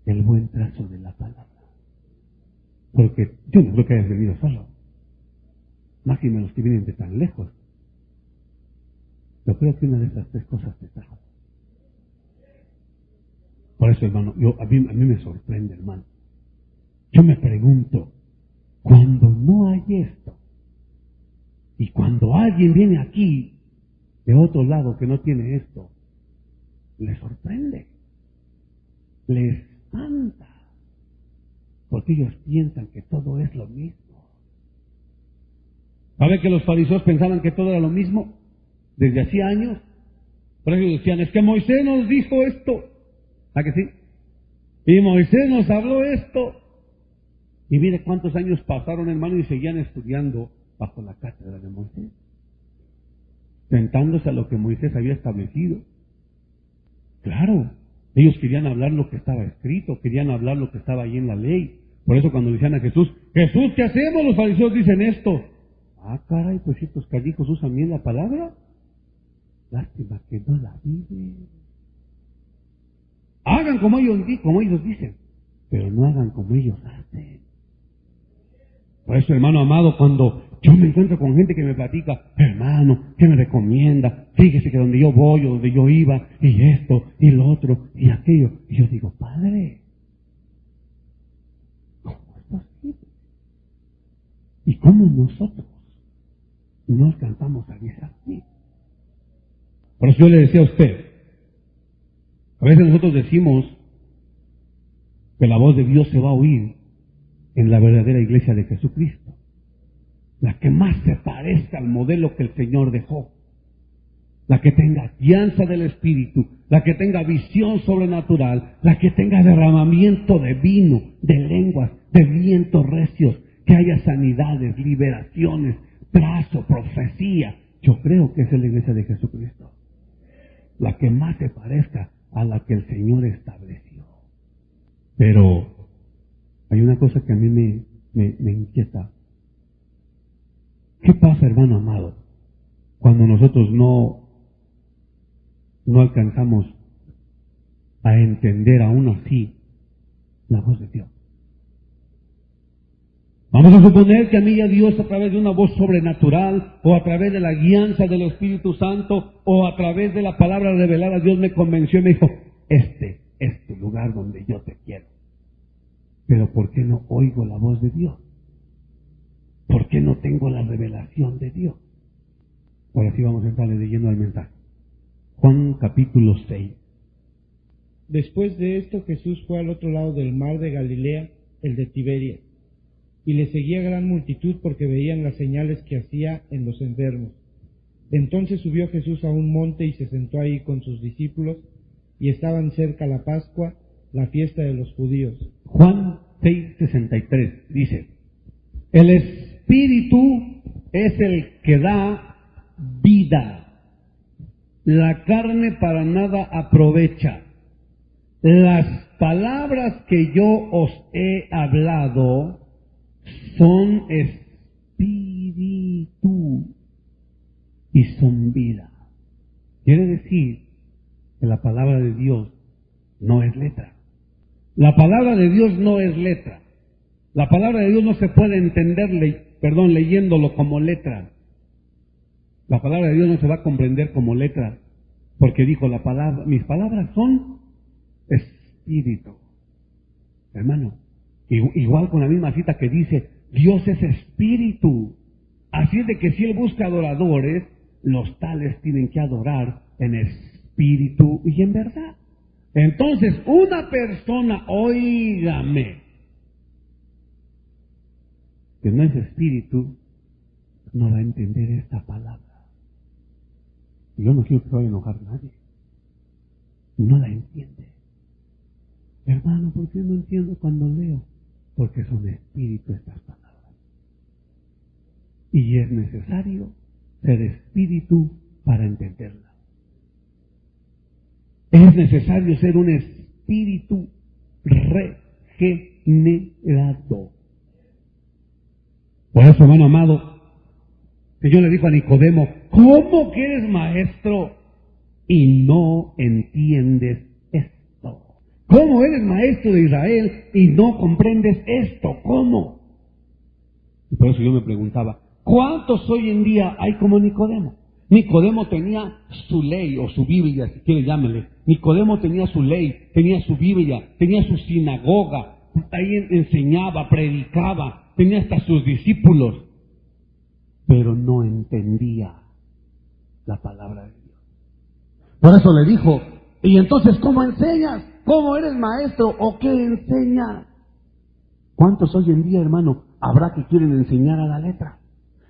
El buen trazo de la palabra. Porque yo no creo que hayas venido solo. Máxime los que vienen de tan lejos. Yo creo que una de esas tres cosas te trajo. Por eso, hermano, a mí me sorprende, hermano. Yo me pregunto, cuando no hay esto, y cuando alguien viene aquí, de otro lado que no tiene esto, le sorprende, le espanta, porque ellos piensan que todo es lo mismo. ¿Sabe que los fariseos pensaban que todo era lo mismo? Desde hacía años. Por eso decían, es que Moisés nos dijo esto. ¿A que sí? Y Moisés nos habló esto. Y mire cuántos años pasaron, hermano, y seguían estudiando bajo la cátedra de Moisés, sentándose a lo que Moisés había establecido. Claro, ellos querían hablar lo que estaba escrito, querían hablar lo que estaba ahí en la ley. Por eso cuando le decían a Jesús, Jesús, ¿qué hacemos? Los fariseos dicen esto. Ah, caray, pues estos callijos usan bien la palabra. Lástima que no la viven. Hagan como ellos dicen, pero no hagan como ellos hacen. Por eso, hermano amado, cuando yo me encuentro con gente que me platica, hermano, ¿qué me recomienda? Fíjese que donde yo voy o donde yo iba, y esto, y lo otro, y aquello. Y yo digo, Padre, ¿cómo es posible? ¿Y cómo nosotros no alcanzamos a guiar así? Por eso yo le decía a usted, a veces nosotros decimos que la voz de Dios se va a oír en la verdadera iglesia de Jesucristo, la que más se parezca al modelo que el Señor dejó, la que tenga guianza del Espíritu, la que tenga visión sobrenatural, la que tenga derramamiento de vino, de lenguas, de vientos recios, que haya sanidades, liberaciones, trazo, profecía. Yo creo que esa es la iglesia de Jesucristo, la que más se parezca a la que el Señor estableció. Pero hay una cosa que a mí me inquieta. ¿Qué pasa, hermano amado, cuando nosotros no alcanzamos a entender aún así la voz de Dios? Vamos a suponer que a mí ya Dios, a través de una voz sobrenatural, o a través de la guianza del Espíritu Santo, o a través de la palabra revelada, Dios me convenció y me dijo, este es tu lugar donde yo te quiero. Pero ¿por qué no oigo la voz de Dios? ¿Por qué no tengo la revelación de Dios? Ahora sí vamos a entrar leyendo el mensaje. Juan capítulo 6. Después de esto, Jesús fue al otro lado del mar de Galilea, el de Tiberias, y le seguía gran multitud porque veían las señales que hacía en los enfermos. Entonces subió Jesús a un monte y se sentó ahí con sus discípulos, y estaban cerca la Pascua, la fiesta de los judíos. Juan 6:63 dice, el Espíritu es el que da vida, la carne para nada aprovecha. Las palabras que yo os he hablado son espíritu y son vida. Quiere decir que la palabra de Dios no es letra. La palabra de Dios no es letra. La palabra de Dios no se puede entender leyéndolo como letra. La palabra de Dios no se va a comprender como letra, porque dijo mis palabras son espíritu. Hermano, igual con la misma cita que dice, Dios es espíritu. Así es de que si Él busca adoradores, los tales tienen que adorar en espíritu y en verdad. Entonces, una persona, óigame, que no es espíritu, no va a entender esta palabra. Y yo no quiero que vaya a enojar a nadie. No la entiende. Hermano, ¿por qué no entiendo cuando leo? Porque son espíritu estas palabras. Y es necesario ser espíritu para entenderla. Es necesario ser un espíritu regenerado. Por eso, hermano amado, el Señor le dijo a Nicodemo, ¿cómo que eres maestro y no entiendes esto? ¿Cómo eres maestro de Israel y no comprendes esto? ¿Cómo? Y por eso yo me preguntaba, ¿cuántos hoy en día hay como Nicodemo? Nicodemo tenía su ley o su Biblia, si quiere llámele. Nicodemo tenía su ley, tenía su Biblia, tenía su sinagoga, ahí enseñaba, predicaba, tenía hasta sus discípulos, pero no entendía la palabra de Dios. Por eso le dijo, y entonces, ¿cómo enseñas? ¿Cómo eres maestro o qué enseñas? ¿Cuántos hoy en día, hermano, habrá que quieren enseñar a la letra?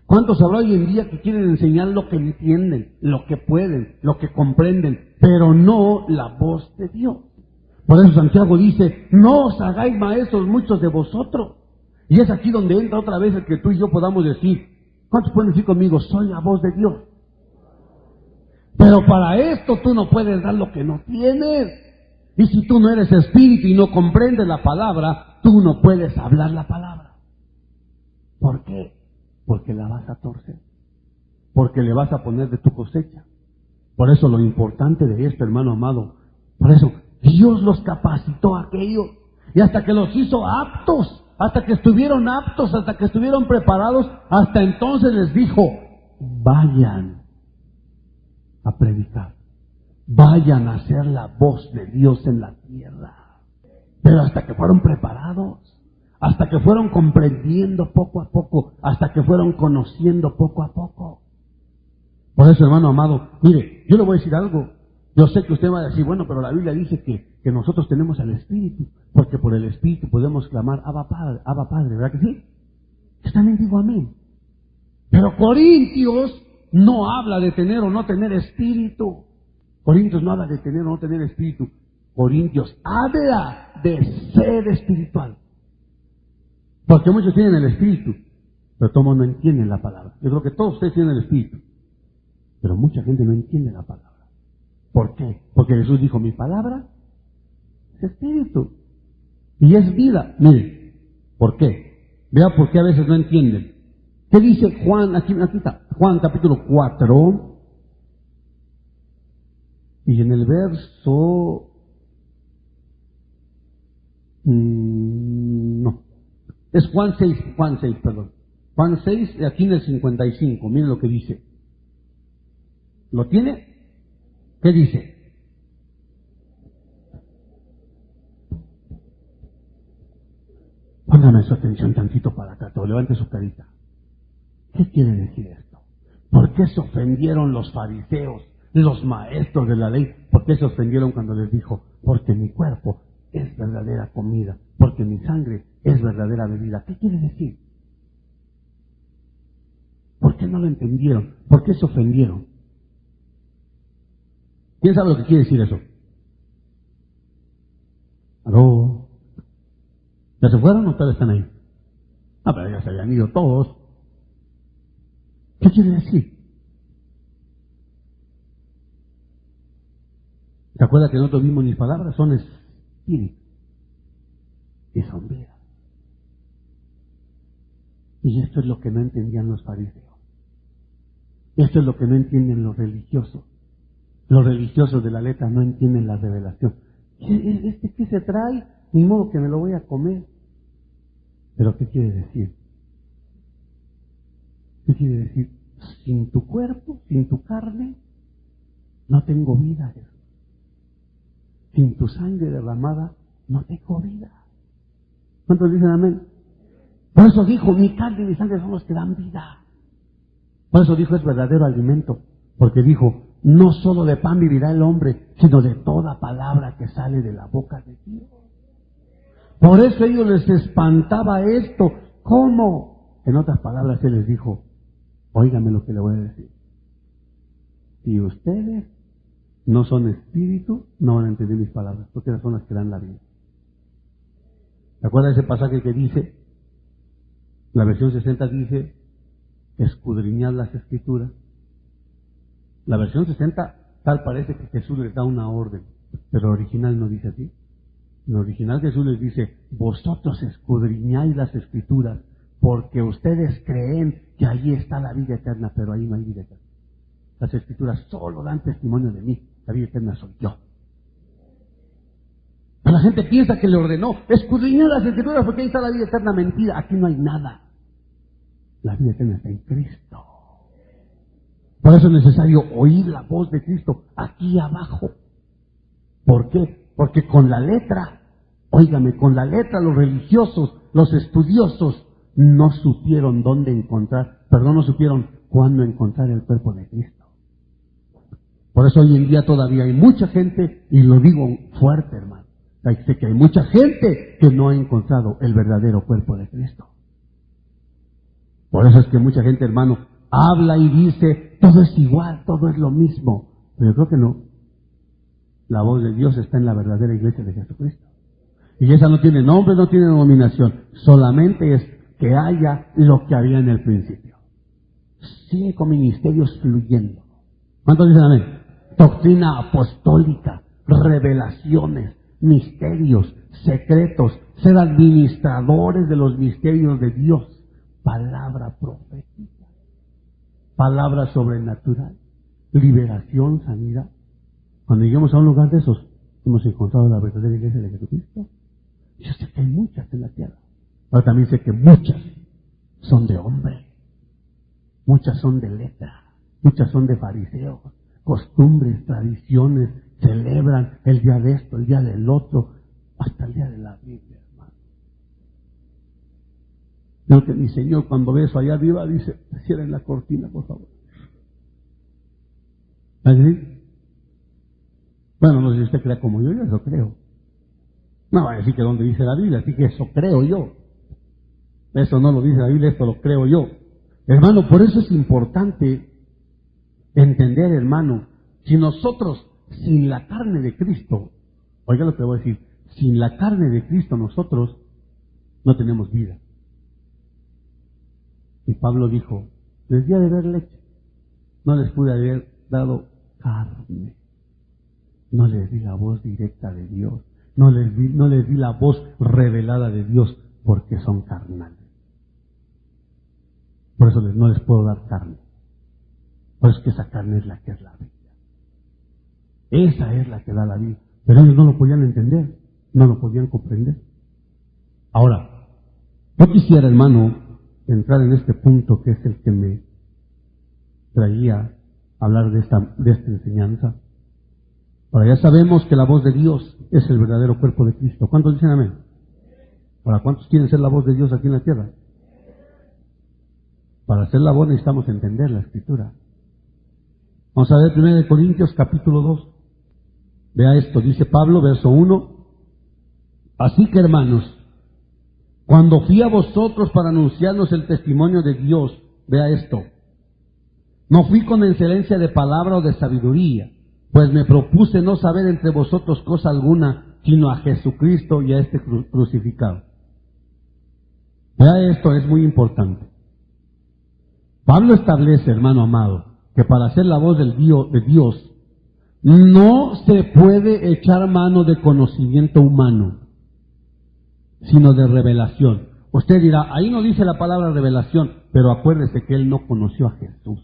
¿Cuántos habrá hoy en día que quieren enseñar lo que entienden, lo que pueden, lo que comprenden, pero no la voz de Dios? Por eso Santiago dice, no os hagáis maestros muchos de vosotros. Y es aquí donde entra otra vez el que tú y yo podamos decir, ¿cuántos pueden decir conmigo, soy la voz de Dios? Pero para esto tú no puedes dar lo que no tienes. Y si tú no eres espíritu y no comprendes la palabra, tú no puedes hablar la palabra. ¿Por qué? Porque la vas a torcer, porque le vas a poner de tu cosecha. Por eso lo importante de esto, hermano amado, por eso Dios los capacitó a aquellos, y hasta que los hizo aptos, hasta que estuvieron aptos, hasta que estuvieron preparados, hasta entonces les dijo, vayan a predicar, vayan a ser la voz de Dios en la tierra. Pero hasta que fueron preparados, hasta que fueron comprendiendo poco a poco, hasta que fueron conociendo poco a poco. Por eso, hermano amado, mire, yo le voy a decir algo. Yo sé que usted va a decir, bueno, pero la Biblia dice que nosotros tenemos al Espíritu, porque por el Espíritu podemos clamar, Abba Padre, ¿verdad que sí? Yo también digo amén. Pero Corintios no habla de tener o no tener Espíritu. Corintios no habla de tener o no tener Espíritu. Corintios habla de ser espiritual. Porque muchos tienen el Espíritu, pero todos no entienden la palabra. Yo creo que todos ustedes tienen el Espíritu, pero mucha gente no entiende la palabra. ¿Por qué? Porque Jesús dijo, mi palabra es Espíritu y es vida. Mire, ¿por qué? Vea por qué a veces no entienden. ¿Qué dice Juan? Aquí está, Juan capítulo 4, y en el verso... no. Es Juan 6, perdón. Juan 6, aquí en el 55, miren lo que dice. ¿Lo tiene? ¿Qué dice? Póngame su atención tantito para acá, todo, levante su carita. ¿Qué quiere decir esto? ¿Por qué se ofendieron los fariseos, los maestros de la ley? ¿Por qué se ofendieron cuando les dijo, porque mi cuerpo es verdadera comida, porque mi sangre es verdadera bebida? ¿Qué quiere decir? ¿Por qué no lo entendieron? ¿Por qué se ofendieron? ¿Quién sabe lo que quiere decir eso? ¿Aló? ¿Ya se fueron o todavía están ahí? Ah, pero ya se habían ido todos. ¿Qué quiere decir? ¿Se acuerda que nosotros mismos mis palabras son espíritu y son vida? Y esto es lo que no entendían los fariseos. Esto es lo que no entienden los religiosos. Los religiosos de la letra no entienden la revelación. ¿Qué se trae? Ni modo que me lo voy a comer. ¿Pero qué quiere decir? ¿Qué quiere decir? Sin tu cuerpo, sin tu carne, no tengo vida, Jesús. Sin tu sangre derramada, no tengo vida. ¿Cuántos dicen amén? Por eso dijo, mi carne y mi sangre son los que dan vida. Por eso dijo, es verdadero alimento. Porque dijo, no solo de pan vivirá el hombre, sino de toda palabra que sale de la boca de Dios. Por eso a ellos les espantaba esto. ¿Cómo? En otras palabras, Él les dijo, óigame lo que le voy a decir. Si ustedes no son espíritu, no van a entender mis palabras, porque esas son las que dan la vida. ¿Se acuerda de ese pasaje que dice, la versión 60 dice, escudriñad las escrituras? La versión 60 tal parece que Jesús les da una orden, pero el original no dice así. En el original Jesús les dice, vosotros escudriñáis las escrituras, porque ustedes creen que allí está la vida eterna, pero ahí no hay vida eterna. Las Escrituras solo dan testimonio de mí, la vida eterna soy yo. Pero la gente piensa que le ordenó escudriñar las Escrituras porque ahí está la vida eterna. Mentira, aquí no hay nada. La vida eterna está en Cristo. Por eso es necesario oír la voz de Cristo aquí abajo. ¿Por qué? Porque con la letra, óigame, con la letra los religiosos, los estudiosos, no supieron dónde encontrar, no supieron cuándo encontrar el cuerpo de Cristo. Por eso hoy en día todavía hay mucha gente, y lo digo fuerte, hermano, sé que hay mucha gente que no ha encontrado el verdadero cuerpo de Cristo. Por eso es que mucha gente, hermano, habla y dice, todo es igual, todo es lo mismo. Pero yo creo que no. La voz de Dios está en la verdadera iglesia de Jesucristo. Y esa no tiene nombre, no tiene denominación. Solamente es que haya lo que había en el principio. 5 ministerios fluyendo. ¿Cuántos dicen amén? Doctrina apostólica, revelaciones, misterios, secretos, ser administradores de los misterios de Dios, palabra profética, palabra sobrenatural, liberación, sanidad. Cuando lleguemos a un lugar de esos, hemos encontrado la verdadera iglesia de Jesucristo. Yo sé que hay muchas en la tierra, pero también sé que muchas son de hombre, muchas son de letra, muchas son de fariseos, costumbres, tradiciones, celebran el día de esto, el día del otro, hasta el día de la Biblia, hermano. Creo que mi Señor, cuando ve eso allá arriba, dice, cierren la cortina, por favor. ¿Así? Bueno, no sé si usted crea como yo eso creo. No va a decir que donde dice la Biblia, así que eso creo yo. Eso no lo dice la Biblia, esto lo creo yo. Hermano, por eso es importante entender, hermano, si nosotros, sin la carne de Cristo, oiga lo que voy a decir, sin la carne de Cristo nosotros no tenemos vida. Y Pablo dijo, les di a beber leche, no les pude haber dado carne. No les di la voz directa de Dios, no les di la voz revelada de Dios, porque son carnales. Por eso no les puedo dar carne. Por eso es que esa carne es la que es la vida. Esa es la que da la vida. Pero ellos no lo podían entender, no lo podían comprender. Ahora, yo quisiera, hermano, entrar en este punto que es el que me traía a hablar de esta enseñanza. Ahora ya sabemos que la voz de Dios es el verdadero cuerpo de Cristo. ¿Cuántos dicen amén? Ahora, ¿cuántos quieren ser la voz de Dios aquí en la tierra? Para ser la voz necesitamos entender la Escritura. Vamos a ver 1 Corintios capítulo 2. Vea esto, dice Pablo, verso 1. Así que, hermanos, cuando fui a vosotros para anunciarnos el testimonio de Dios, vea esto, no fui con excelencia de palabra o de sabiduría, pues me propuse no saber entre vosotros cosa alguna, sino a Jesucristo y a este crucificado. Vea esto, es muy importante. Pablo establece, hermano amado, que para ser la voz de Dios, no se puede echar mano de conocimiento humano, sino de revelación. Usted dirá, ahí no dice la palabra revelación, pero acuérdese que él no conoció a Jesús.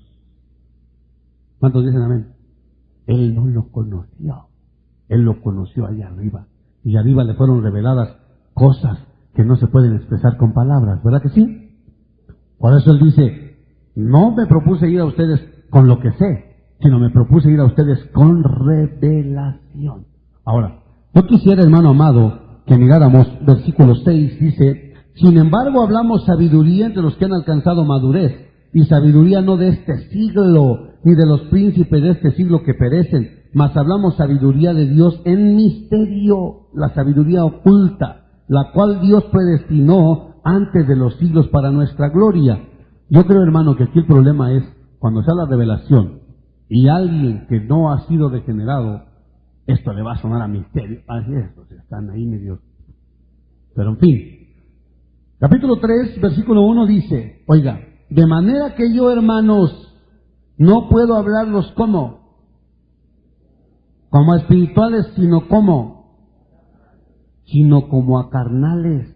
¿Cuántos dicen amén? Él no lo conoció, él lo conoció allá arriba. Y arriba le fueron reveladas cosas que no se pueden expresar con palabras, ¿verdad que sí? Por eso él dice, no me propuse ir a ustedes con lo que sé, sino me propuse ir a ustedes con revelación. Ahora, yo quisiera, hermano amado, que miráramos versículo 6, dice, sin embargo hablamos sabiduría entre los que han alcanzado madurez, y sabiduría no de este siglo, ni de los príncipes de este siglo que perecen, mas hablamos sabiduría de Dios en misterio, la sabiduría oculta, la cual Dios predestinó antes de los siglos para nuestra gloria. Yo creo, hermano, que aquí el problema es cuando sea la revelación y alguien que no ha sido degenerado, esto le va a sonar a misterio. Así es, pues están ahí medio. Pero en fin, capítulo 3, versículo 1 dice, oiga, de manera que yo, hermanos, no puedo hablarlos como a espirituales, sino como a carnales,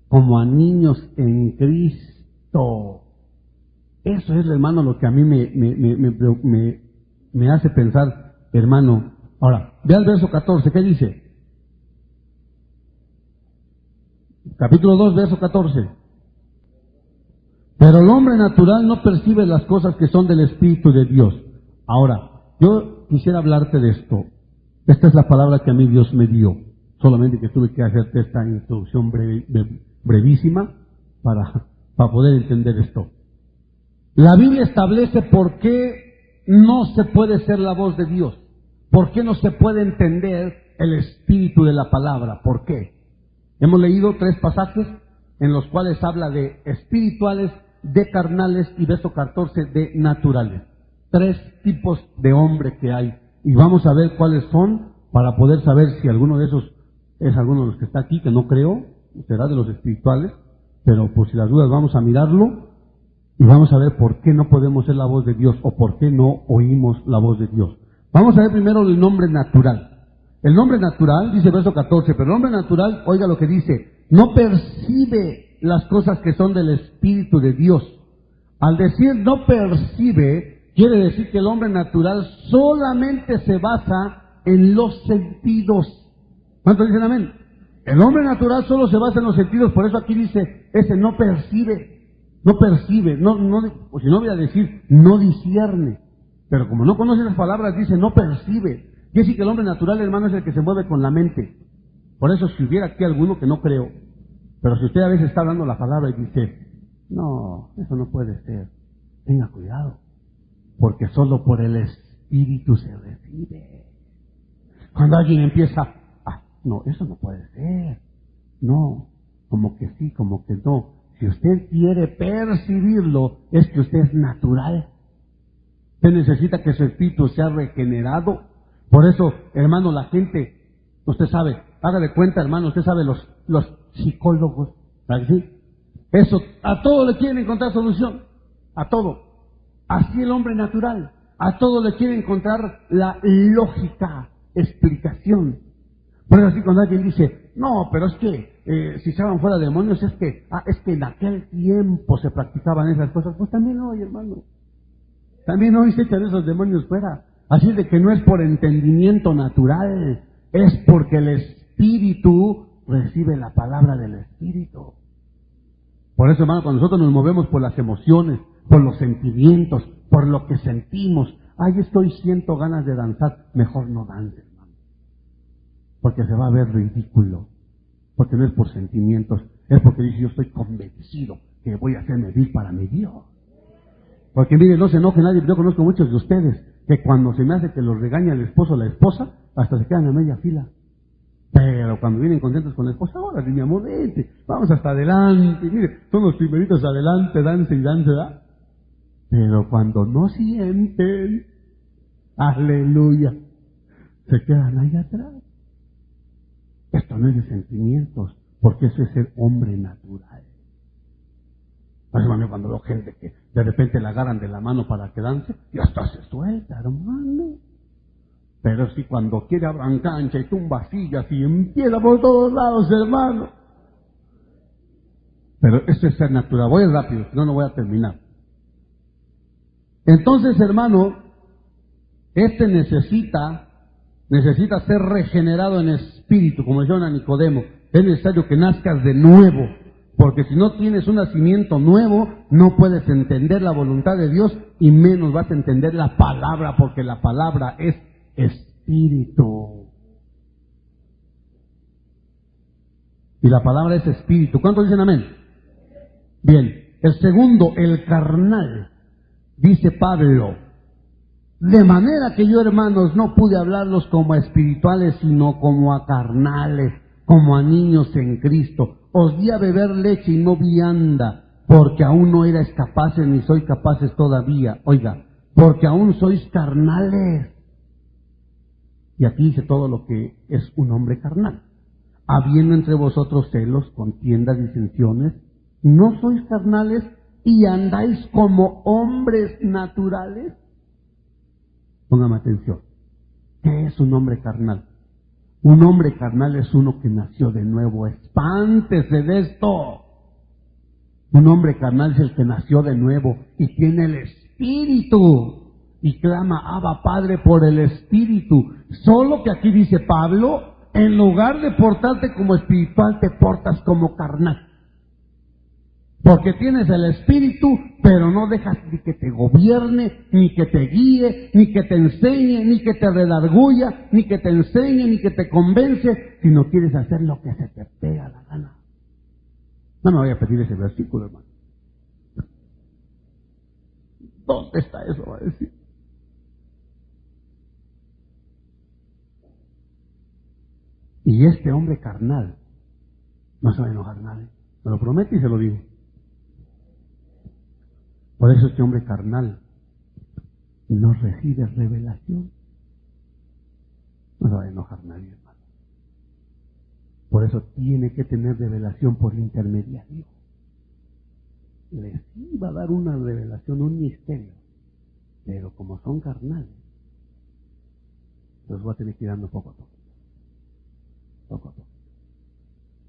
como a niños en Cristo. Eso es, hermano, lo que a mí me hace pensar, hermano. Ahora, ve al verso 14, ¿qué dice? Capítulo 2, verso 14. Pero el hombre natural no percibe las cosas que son del Espíritu de Dios. Ahora, yo quisiera hablarte de esto. Esta es la palabra que a mí Dios me dio. Solamente que tuve que hacerte esta introducción brevísima para poder entender esto. La Biblia establece por qué no se puede ser la voz de Dios. ¿Por qué no se puede entender el espíritu de la palabra? ¿Por qué? Hemos leído 3 pasajes en los cuales habla de espirituales, de carnales y verso 14 de naturales. 3 tipos de hombre que hay. Y vamos a ver cuáles son para poder saber si alguno de esos es alguno de los que está aquí, que no creo, será de los espirituales, pero por si las dudas vamos a mirarlo y vamos a ver por qué no podemos ser la voz de Dios o por qué no oímos la voz de Dios. Vamos a ver primero el nombre natural. El nombre natural, dice verso 14, pero el hombre natural, oiga lo que dice, no percibe las cosas que son del Espíritu de Dios. Al decir no percibe, quiere decir que el hombre natural solamente se basa en los sentidos. ¿Cuántos dicen amén? El hombre natural solo se basa en los sentidos, por eso aquí dice, ese no percibe, o si no voy a decir, no discierne. Pero como no conoce las palabras, dice no percibe. Quiere decir que el hombre natural, hermano, es el que se mueve con la mente. Por eso, si hubiera aquí alguno que no creo, pero si usted a veces está hablando la palabra y dice, no, eso no puede ser, tenga cuidado, porque solo por el Espíritu se recibe. Cuando alguien empieza, no, eso no puede ser, no, como que sí, como que no. Si usted quiere percibirlo, es que usted es natural. Usted necesita que su espíritu sea regenerado. Por eso, hermano, la gente, usted sabe, haga de cuenta, hermano, usted sabe, los psicólogos, ¿verdad que sí? Eso, a todo le quieren encontrar solución, a todo. Así el hombre natural, a todo le quiere encontrar la lógica, explicación. Por eso así cuando alguien dice, no, pero es que si echaban fuera demonios, es que en aquel tiempo se practicaban esas cosas. Pues también hoy, hermano. También hoy se echan esos demonios fuera. Así de que no es por entendimiento natural, es porque el Espíritu recibe la palabra del Espíritu. Por eso, hermano, cuando nosotros nos movemos por las emociones, por los sentimientos, por lo que sentimos, siento ganas de danzar, mejor no dances, hermano. Porque se va a ver ridículo. Porque no es por sentimientos, es porque dice, yo estoy convencido que voy a hacerme vil para mi Dios. Porque mire, no se enoje nadie, yo conozco muchos de ustedes que cuando se me hace que los regaña el esposo o la esposa, hasta se quedan a media fila. Pero cuando vienen contentos con la esposa, ahora mi amor, vente, vamos hasta adelante, mire, son los primeritos adelante, dance y dance, ¿verdad? Pero cuando no sienten, aleluya, se quedan ahí atrás. Esto no es de sentimientos, porque eso es ser hombre natural. Hermano, cuando veo gente que de repente la agarran de la mano para que dance, y hasta se suelta, hermano. Pero si cuando quiere abran cancha y tumba sillas y empieza por todos lados, hermano. Pero eso es ser natural. Voy rápido, si no, no voy a terminar. Entonces, hermano, necesita ser regenerado en espíritu, como dijeron a Nicodemo. Es necesario que nazcas de nuevo. Porque si no tienes un nacimiento nuevo, no puedes entender la voluntad de Dios y menos vas a entender la palabra, porque la palabra es espíritu. Y la palabra es espíritu. ¿Cuántos dicen amén? Bien. El segundo, el carnal. Dice Pablo, de manera que yo, hermanos, no pude hablarlos como a espirituales, sino como a carnales, como a niños en Cristo. Os di a beber leche y no vianda, porque aún no erais capaces ni sois capaces todavía. Oiga, porque aún sois carnales. Y aquí dice todo lo que es un hombre carnal. Habiendo entre vosotros celos, contiendas, disensiones, ¿no sois carnales y andáis como hombres naturales? Póngame atención. ¿Qué es un hombre carnal? Un hombre carnal es uno que nació de nuevo. Espántese de esto. Un hombre carnal es el que nació de nuevo y tiene el Espíritu y clama, Abba Padre, por el Espíritu. Solo que aquí dice Pablo, en lugar de portarte como espiritual, te portas como carnal. Porque tienes el Espíritu, pero no dejas ni que te gobierne, ni que te guíe, ni que te enseñe, ni que te redarguya, ni que te enseñe, ni que te convence, sino quieres hacer lo que se te pega la gana. No me voy a pedir ese versículo, hermano. ¿Dónde está eso? Va a decir. Y este hombre carnal no se va a enojar nadie. Me lo prometo y se lo digo. Por eso este hombre carnal no recibe revelación. No se va a enojar nadie, hermano. Por eso tiene que tener revelación por intermediario. Les iba a dar una revelación, un misterio. Pero como son carnales, los voy a tener que ir dando poco a poco. Poco a poco.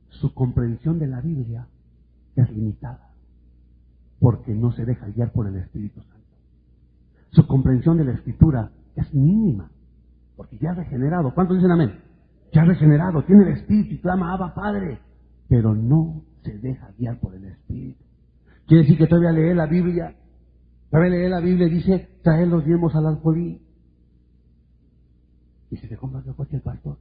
Su comprensión de la Biblia es limitada. Porque no se deja guiar por el Espíritu Santo. Su comprensión de la Escritura es mínima, porque ya ha regenerado. ¿Cuántos dicen amén? Ya ha regenerado, tiene el Espíritu y clama, Abba Padre, pero no se deja guiar por el Espíritu. Quiere decir que todavía lee la Biblia, y dice, trae los diezmos al alfolí. Y si te compras lo coche el pastor.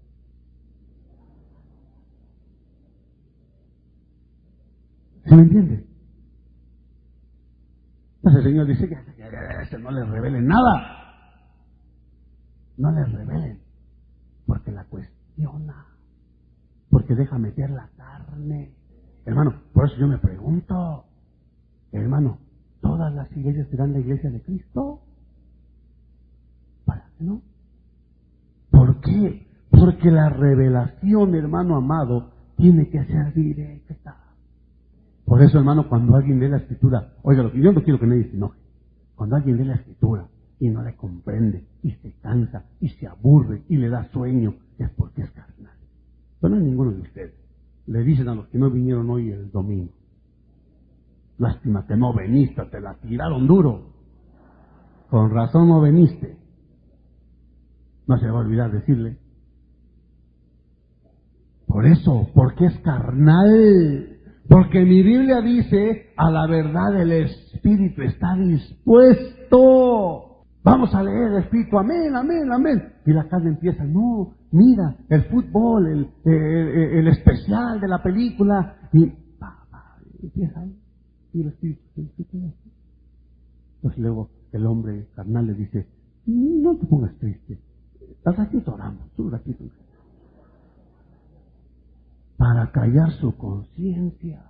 ¿Se me entiende? Entonces el Señor dice que no les revelen nada. No les revelen. Porque la cuestiona. Porque deja meter la carne. Hermano, por eso yo me pregunto, hermano, ¿todas las iglesias serán la iglesia de Cristo? ¿Para qué no? ¿Por qué? Porque la revelación, hermano amado, tiene que ser directa. Por eso, hermano, cuando alguien lee la Escritura, oiga, yo no quiero que nadie se enoje. Cuando alguien lee la Escritura y no la comprende, y se cansa, y se aburre, y le da sueño, es porque es carnal. Pero no es ninguno de ustedes. Le dicen a los que no vinieron hoy el domingo, lástima que no veniste, te la tiraron duro. Con razón no veniste. No se va a olvidar decirle. Por eso, porque es carnal. Porque mi Biblia dice, a la verdad el Espíritu está dispuesto. Vamos a leer el Espíritu, amén, amén, amén. Y la carne empieza, no, mira, el fútbol, el especial de la película. Y empieza ahí. Y el Espíritu se queda así. Entonces luego el hombre carnal le dice, no te pongas triste. Al ratito oramos, un ratito. Para callar su conciencia.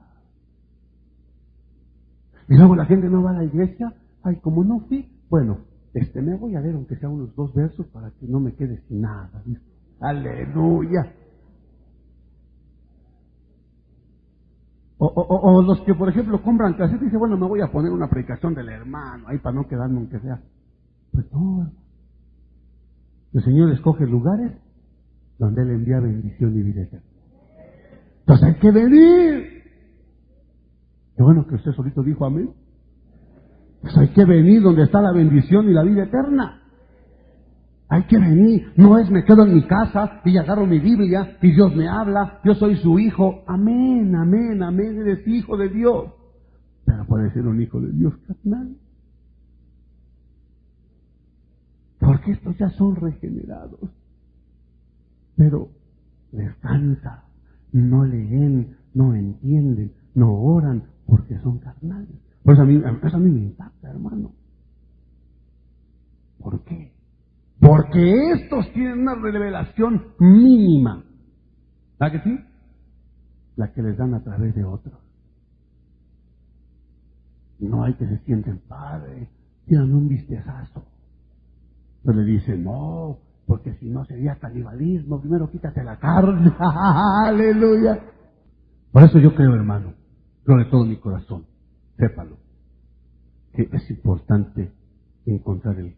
Y luego la gente no va a la iglesia. Ay, como no fui, bueno, me voy a leer aunque sea unos 2 versos para que no me quede sin nada. ¿Viste? Aleluya. O los que, por ejemplo, compran casetas y dicen, bueno, me voy a poner una predicación del hermano ahí para no quedarme aunque sea. Pues no. El Señor escoge lugares donde Él envía bendición y vida eterna. Entonces hay que venir. Qué bueno que usted solito dijo amén. Pues hay que venir donde está la bendición y la vida eterna. Hay que venir. No es me quedo en mi casa y agarro mi Biblia y Dios me habla. Yo soy su hijo. Amén, amén, amén. Eres hijo de Dios. Pero puede ser un hijo de Dios carnal. Porque estos ya son regenerados. Pero les cansa. No leen, no entienden, no oran, porque son carnales. Por eso a mí me impacta, hermano. ¿Por qué? Porque estos tienen una revelación mínima. ¿Verdad que sí? La que les dan a través de otros. No hay que se sienten, padre, tiran un vistezazo. Pero le dicen, no, porque si no sería canibalismo, primero quítate la carne. Aleluya. Por eso yo creo, hermano, creo de todo mi corazón, sépalo, que es importante encontrar el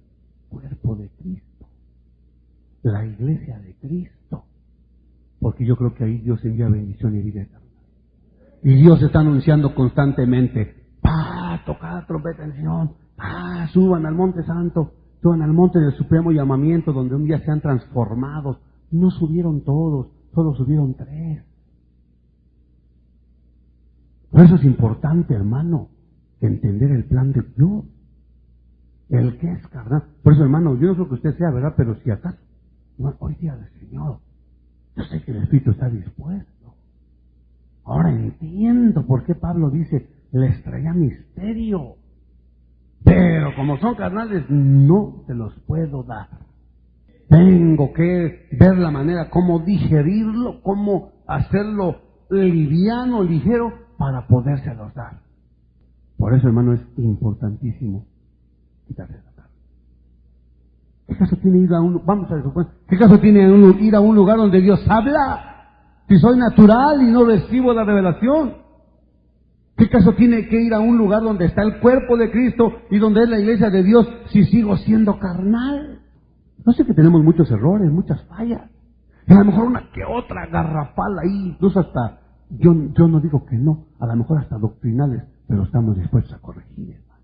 cuerpo de Cristo, la iglesia de Cristo, Porque yo creo que ahí Dios envía bendición y vida eterna. Y Dios está anunciando constantemente, tocad la trompeta en Sion, suban al monte santo, suban al monte del supremo llamamiento, donde un día sean transformados. No subieron todos, solo subieron 3. Por eso es importante, hermano, entender el plan de Dios. El que es carnal. Por eso, hermano, yo no creo que usted sea, ¿verdad? Pero si acaso, hoy día del Señor, yo sé que el Espíritu está dispuesto. Ahora entiendo por qué Pablo dice, les traía misterio. Pero como son carnales, no se los puedo dar. Tengo que ver la manera, cómo digerirlo, cómo hacerlo liviano, ligero, para podérselos dar. Por eso, hermano, es importantísimo quitarse la carne. ¿Qué caso tiene ir a ¿qué caso tiene ir a un lugar donde Dios habla? Si soy natural y no recibo la revelación. ¿Qué caso tiene que ir a un lugar donde está el cuerpo de Cristo y donde es la iglesia de Dios si sigo siendo carnal? No sé que tenemos muchos errores, muchas fallas. Y a lo mejor una que otra garrafal ahí, incluso hasta, yo no digo que no, a lo mejor hasta doctrinales, pero estamos dispuestos a corregir, hermano.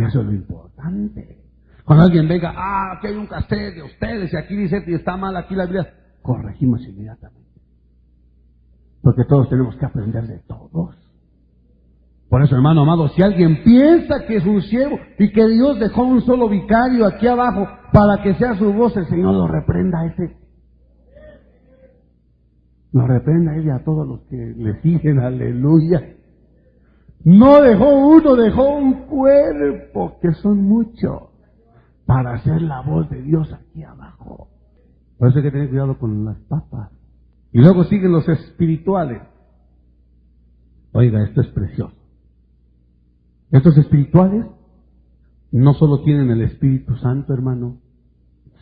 Eso es lo importante. Cuando alguien venga, aquí hay un cassette de ustedes y aquí dice que está mal aquí la Biblia, corregimos inmediatamente. Porque todos tenemos que aprender de todos. Por eso, hermano amado, si alguien piensa que es un siervo y que Dios dejó un solo vicario aquí abajo para que sea su voz, el Señor lo reprenda a ese. Lo reprenda a él y a todos los que le siguen, aleluya. No dejó uno, dejó un cuerpo, que son muchos, para hacer la voz de Dios aquí abajo. Por eso hay que tener cuidado con las papas. Y luego siguen los espirituales. Oiga, esto es precioso. Estos espirituales no solo tienen el Espíritu Santo, hermano,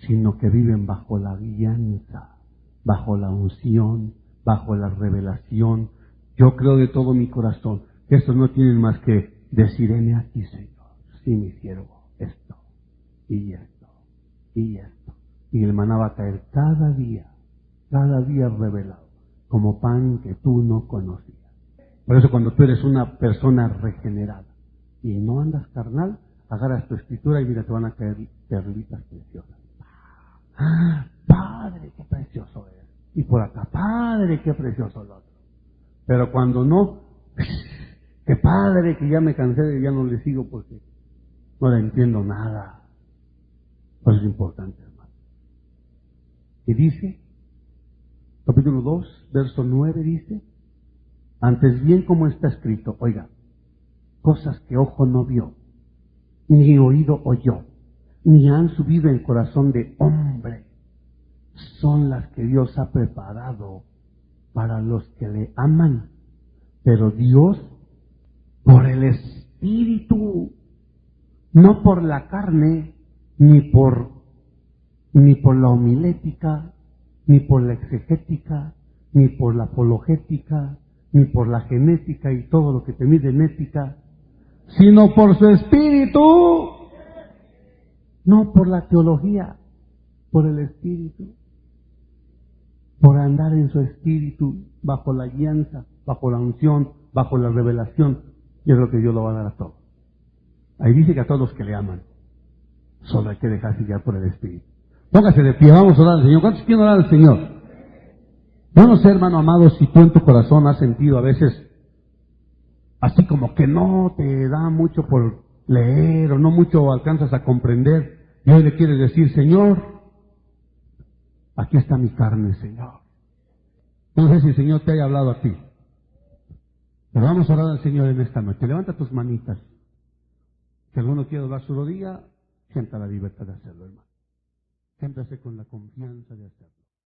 sino que viven bajo la guianza, bajo la unción, bajo la revelación. Yo creo de todo mi corazón que estos no tienen más que decir, heme aquí, Señor, sí, mi siervo, esto, y esto, y esto. Y el maná va a caer cada día revelado, como pan que tú no conocías. Por eso cuando tú eres una persona regenerada y no andas carnal, agarras tu escritura y mira, te van a caer perlitas preciosas. Padre, qué precioso es. Y por acá, Padre, qué precioso el otro. Pero cuando no, que Padre, que ya me cansé de ya no le sigo porque no le entiendo nada. Eso es importante, hermano. Y dice, capítulo 2, verso 9 dice, antes bien como está escrito, oiga, cosas que ojo no vio, ni oído oyó, ni han subido en corazón de hombre, son las que Dios ha preparado para los que le aman. Pero Dios, por el Espíritu, no por la carne, ni por la homilética, ni por la exegética, ni por la apologética, ni por la genética y todo lo que te mide en ética, sino por su Espíritu, no por la teología, por el Espíritu, por andar en su Espíritu, bajo la guianza, bajo la unción, bajo la revelación. Y es lo que Dios lo va a dar a todos. Ahí dice que a todos los que le aman, solo hay que dejarse guiar por el Espíritu. Póngase de pie, vamos a orar al Señor. ¿Cuántos quieren orar al Señor? Yo no sé, hermano amado, si tú en tu corazón has sentido a veces así como que no te da mucho por leer o no mucho alcanzas a comprender. Y hoy le quieres decir, Señor, aquí está mi carne, Señor. No sé si el Señor te haya hablado a ti. Pero vamos a orar al Señor en esta noche. Levanta tus manitas. Si alguno quiere doblar su rodilla, sienta la libertad de hacerlo, hermano. Siéntase con la confianza de hacerlo.